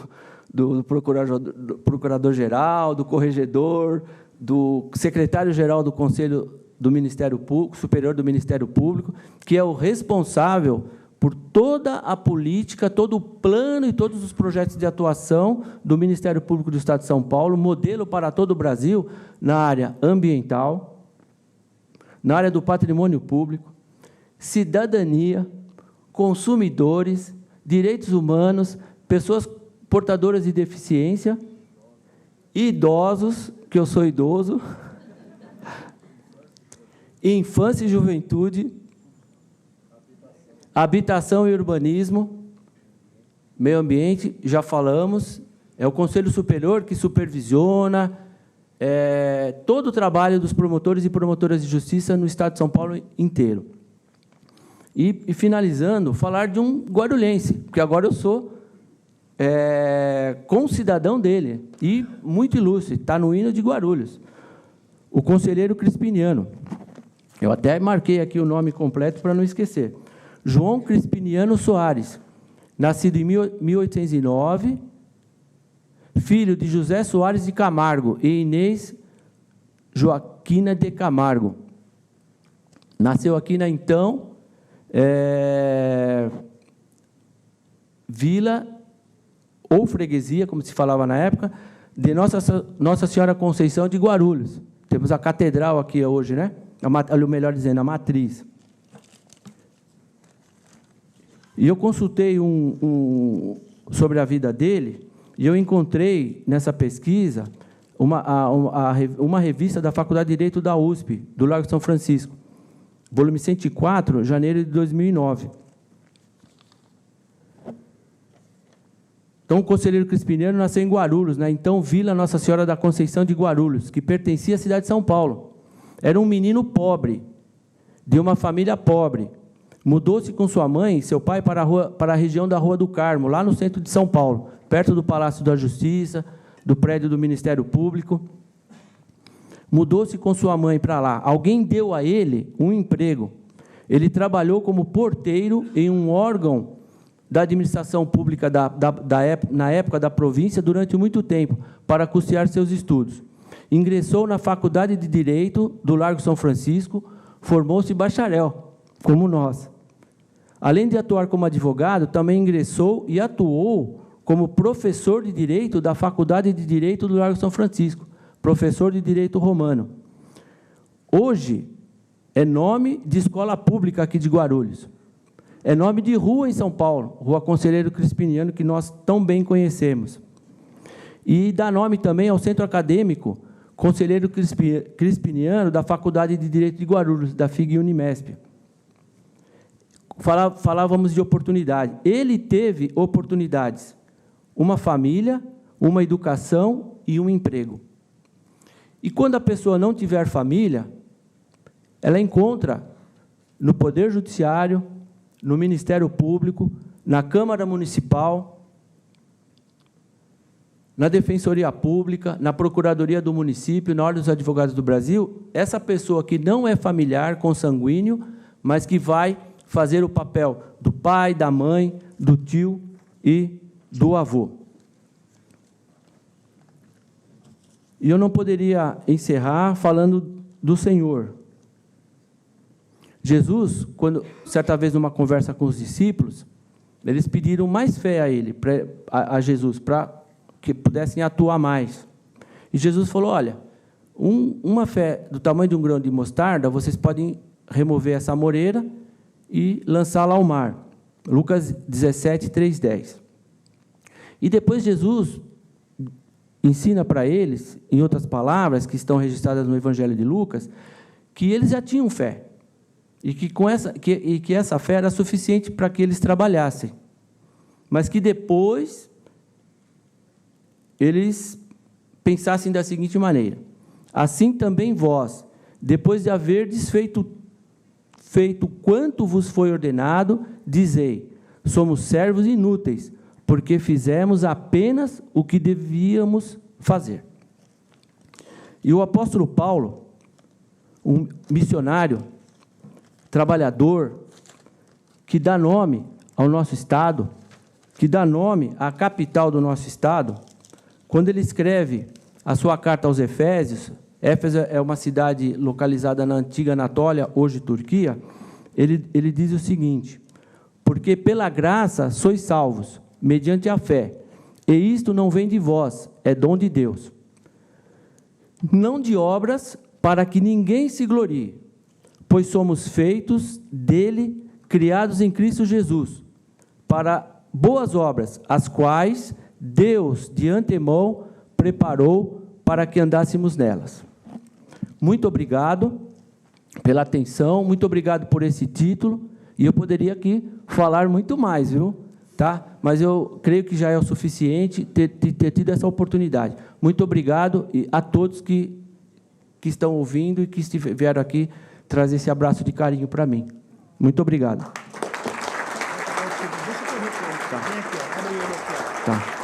procurador-geral, do corregedor, do secretário-geral do Conselho do Ministério Público, superior do Ministério Público, que é o responsável por toda a política, todo o plano e todos os projetos de atuação do Ministério Público do Estado de São Paulo, modelo para todo o Brasil, na área ambiental, na área do patrimônio público, cidadania, consumidores, direitos humanos, pessoas portadoras de deficiência idosos, que eu sou idoso, infância e juventude, habitação e urbanismo, meio ambiente, já falamos, é o Conselho Superior que supervisiona todo o trabalho dos promotores e promotoras de justiça no Estado de São Paulo inteiro. E finalizando, falar de um guarulhense, porque agora eu sou concidadão dele, e muito ilustre, está no hino de Guarulhos, o conselheiro Crispiniano. Eu até marquei aqui o nome completo para não esquecer. João Crispiniano Soares, nascido em 1809, filho de José Soares de Camargo e Inês Joaquina de Camargo. Nasceu aqui na, então, vila ou freguesia, como se falava na época, de Nossa Senhora Conceição de Guarulhos. Temos a catedral aqui hoje, né? Ou melhor dizendo, a matriz. E eu consultei sobre a vida dele, e eu encontrei, nessa pesquisa, uma revista da Faculdade de Direito da USP, do Largo São Francisco, volume 104, janeiro de 2009. Então, o conselheiro Crispiniano nasceu em Guarulhos, né? Então, Vila Nossa Senhora da Conceição de Guarulhos, que pertencia à cidade de São Paulo. Era um menino pobre, de uma família pobre. Mudou-se com sua mãe e seu pai para a região da Rua do Carmo, lá no centro de São Paulo, perto do Palácio da Justiça, do prédio do Ministério Público. Mudou-se com sua mãe para lá. Alguém deu a ele um emprego. Ele trabalhou como porteiro em um órgão da administração pública na época da província durante muito tempo, para custear seus estudos. Ingressou na Faculdade de Direito do Largo São Francisco, formou-se bacharel, como nós. Além de atuar como advogado, também ingressou e atuou como professor de Direito da Faculdade de Direito do Largo São Francisco, professor de Direito Romano. Hoje, é nome de escola pública aqui de Guarulhos. É nome de rua em São Paulo, Rua Conselheiro Crispiniano, que nós tão bem conhecemos. E dá nome também ao Centro Acadêmico Conselheiro Crispiniano, da Faculdade de Direito de Guarulhos, da FIG Unimesp. Falávamos de oportunidade. Ele teve oportunidades, uma família, uma educação e um emprego. E quando a pessoa não tiver família, ela encontra no Poder Judiciário, no Ministério Público, na Câmara Municipal, na Defensoria Pública, na Procuradoria do Município, na Ordem dos Advogados do Brasil, essa pessoa que não é familiar, consanguíneo, mas que vai fazer o papel do pai, da mãe, do tio e do avô. E eu não poderia encerrar falando do Senhor. Jesus, quando, certa vez, numa conversa com os discípulos, eles pediram mais fé a ele, a Jesus, para que pudessem atuar mais. E Jesus falou, olha, uma fé do tamanho de um grão de mostarda, vocês podem remover essa moreira e lançá-la ao mar. Lucas 17, 3, 10. E depois Jesus ensina para eles, em outras palavras, que estão registradas no Evangelho de Lucas, que eles já tinham fé. E que essa fé era suficiente para que eles trabalhassem. Mas que depois eles pensassem da seguinte maneira: assim também vós, depois de haverdes feito quanto vos foi ordenado, dizei, somos servos inúteis, porque fizemos apenas o que devíamos fazer. E o apóstolo Paulo, um missionário, trabalhador, que dá nome ao nosso Estado, que dá nome à capital do nosso Estado, quando ele escreve a sua carta aos Efésios, Éfeso é uma cidade localizada na antiga Anatólia, hoje Turquia, ele diz o seguinte: porque pela graça sois salvos, mediante a fé, e isto não vem de vós, é dom de Deus. Não de obras, para que ninguém se glorie, pois somos feitos dele, criados em Cristo Jesus, para boas obras, as quais Deus, de antemão, preparou para que andássemos nelas. Muito obrigado pela atenção, muito obrigado por esse título, e eu poderia aqui falar muito mais, viu? Tá? Mas eu creio que já é o suficiente ter tido essa oportunidade. Muito obrigado a todos que estão ouvindo e que vieram aqui trazer esse abraço de carinho para mim. Muito obrigado. Tá.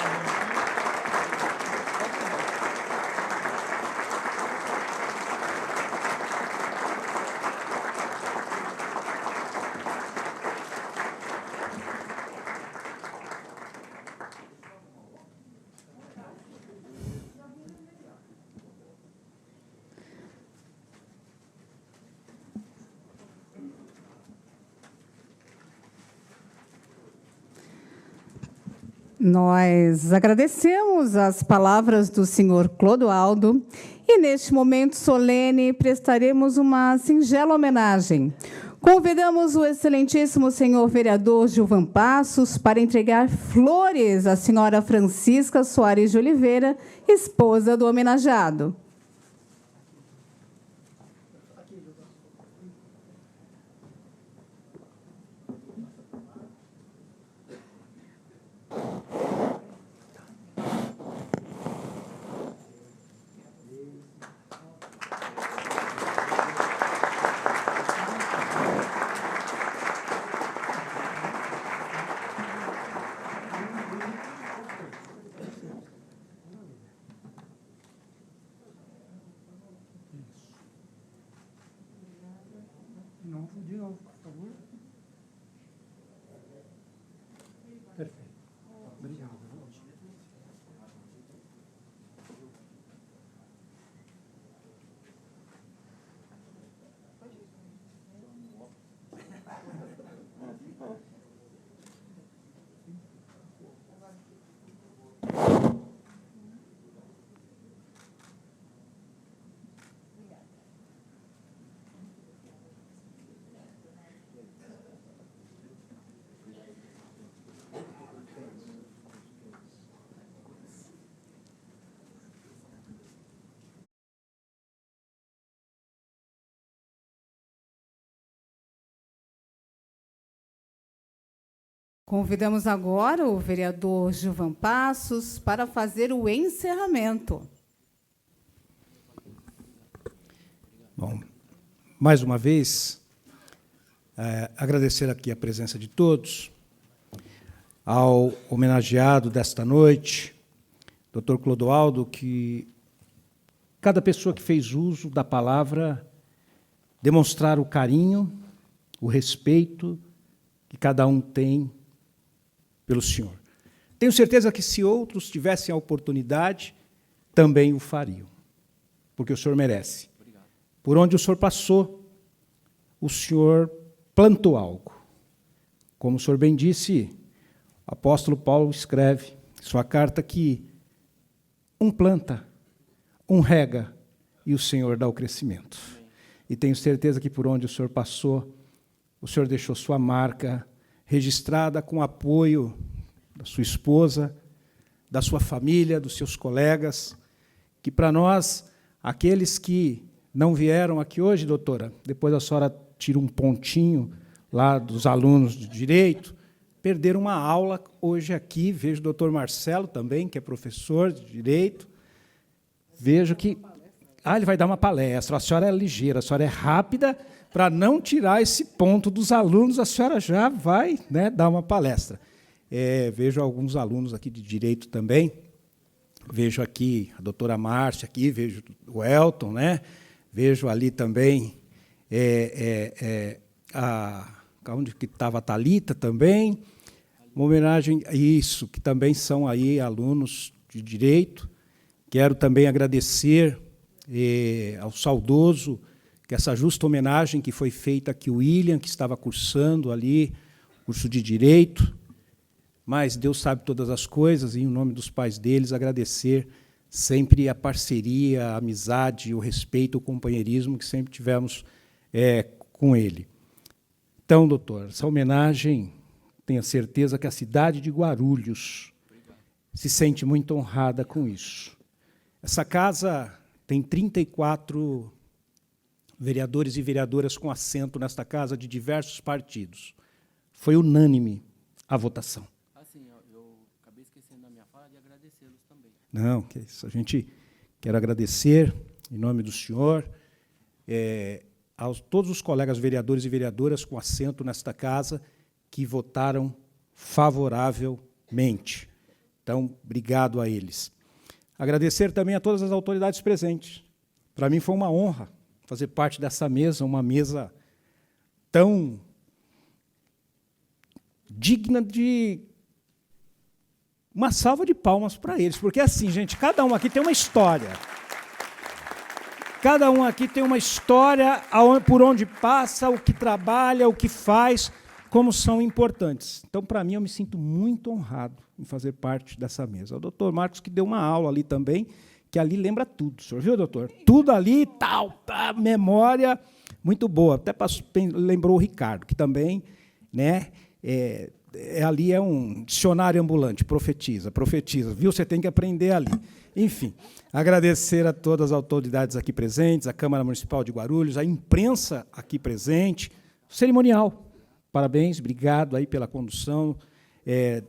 Nós agradecemos as palavras do senhor Clodoaldo e, neste momento solene, prestaremos uma singela homenagem. Convidamos o excelentíssimo senhor vereador Gilvan Passos para entregar flores à senhora Francisca Soares de Oliveira, esposa do homenageado. De novo, por favor. Perfeito. Obrigado. Convidamos agora o vereador Gilvan Passos para fazer o encerramento. Bom, mais uma vez, agradecer aqui a presença de todos, ao homenageado desta noite, Dr. Clodoaldo, que cada pessoa que fez uso da palavra demonstrar o carinho, o respeito que cada um tem pelo senhor. Tenho certeza que, se outros tivessem a oportunidade, também o fariam, porque o senhor merece. Obrigado. Por onde o senhor passou, o senhor plantou algo. Como o senhor bem disse, o apóstolo Paulo escreve em sua carta que um planta, um rega, e o Senhor dá o crescimento. E tenho certeza que, por onde o senhor passou, o senhor deixou sua marca registrada com o apoio da sua esposa, da sua família, dos seus colegas, que para nós, aqueles que não vieram aqui hoje, doutora, depois a senhora tira um pontinho lá dos alunos de Direito, perderam uma aula hoje aqui, vejo o doutor Marcelo também, que é professor de Direito, vejo que... ele vai dar uma palestra, a senhora é ligeira, a senhora é rápida, para não tirar esse ponto dos alunos, a senhora já vai, né, dar uma palestra. Vejo alguns alunos aqui de Direito também, vejo aqui a doutora Márcia, aqui, vejo o Elton, né, vejo ali também onde que estava a Thalita também, uma homenagem a isso, que também são aí alunos de Direito. Quero também agradecer ao saudoso, que essa justa homenagem que foi feita aqui, o William, que estava cursando ali, curso de Direito, mas Deus sabe todas as coisas, e, em nome dos pais deles, agradecer sempre a parceria, a amizade, o respeito, o companheirismo que sempre tivemos com ele. Então, doutor, essa homenagem, tenho certeza que a cidade de Guarulhos se sente muito honrada com isso. Essa casa tem 34 vereadores e vereadoras com assento nesta casa de diversos partidos. Foi unânime a votação. Assim, eu acabei esquecendo da minha fala de agradecê-los também. Não, que isso. A gente quer agradecer, em nome do senhor, a todos os colegas vereadores e vereadoras com assento nesta casa que votaram favoravelmente. Então, obrigado a eles. Agradecer também a todas as autoridades presentes. Para mim foi uma honra fazer parte dessa mesa, uma mesa tão digna de uma salva de palmas para eles, porque assim, gente, cada um aqui tem uma história. Cada um aqui tem uma história, por onde passa, o que trabalha, o que faz, como são importantes. Então, para mim, eu me sinto muito honrado em fazer parte dessa mesa. O doutor Marcos, que deu uma aula ali também, que ali lembra tudo. O senhor viu, doutor? Tudo ali, tal, memória muito boa. Até lembrou o Ricardo, que também, né, ali é um dicionário ambulante, profetiza, viu? Você tem que aprender ali. Enfim, agradecer a todas as autoridades aqui presentes, a Câmara Municipal de Guarulhos, a imprensa aqui presente, o cerimonial. Parabéns, obrigado aí pela condução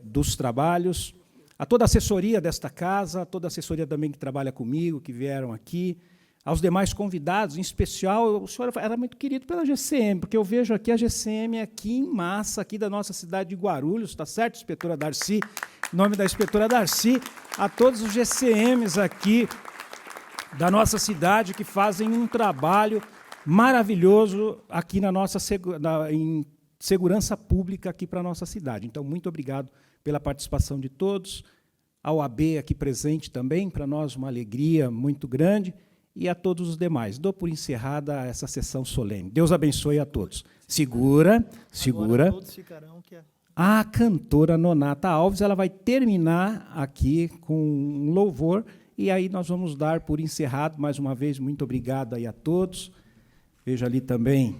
dos trabalhos. A toda a assessoria desta casa, a toda a assessoria também que trabalha comigo, que vieram aqui, aos demais convidados, em especial, o senhor era muito querido pela GCM, porque eu vejo aqui a GCM aqui em massa, aqui da nossa cidade de Guarulhos, está certo, inspetora Darcy? Em nome da inspetora Darcy, a todos os GCMs aqui da nossa cidade que fazem um trabalho maravilhoso aqui na nossa em segurança pública aqui para a nossa cidade. Então, muito obrigado pela participação de todos, ao AB aqui presente também, para nós uma alegria muito grande, e a todos os demais. Dou por encerrada essa sessão solene. Deus abençoe a todos. Segura. Agora todos ficarão que A cantora Nonata Alves, ela vai terminar aqui com um louvor, e aí nós vamos dar por encerrado, mais uma vez, muito obrigado aí a todos. Vejo ali também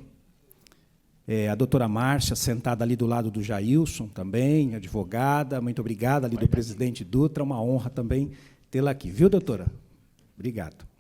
a doutora Márcia, sentada ali do lado do Jailson, também, advogada, muito obrigada, ali do presidente Dutra, uma honra também tê-la aqui. Viu, doutora? Obrigado.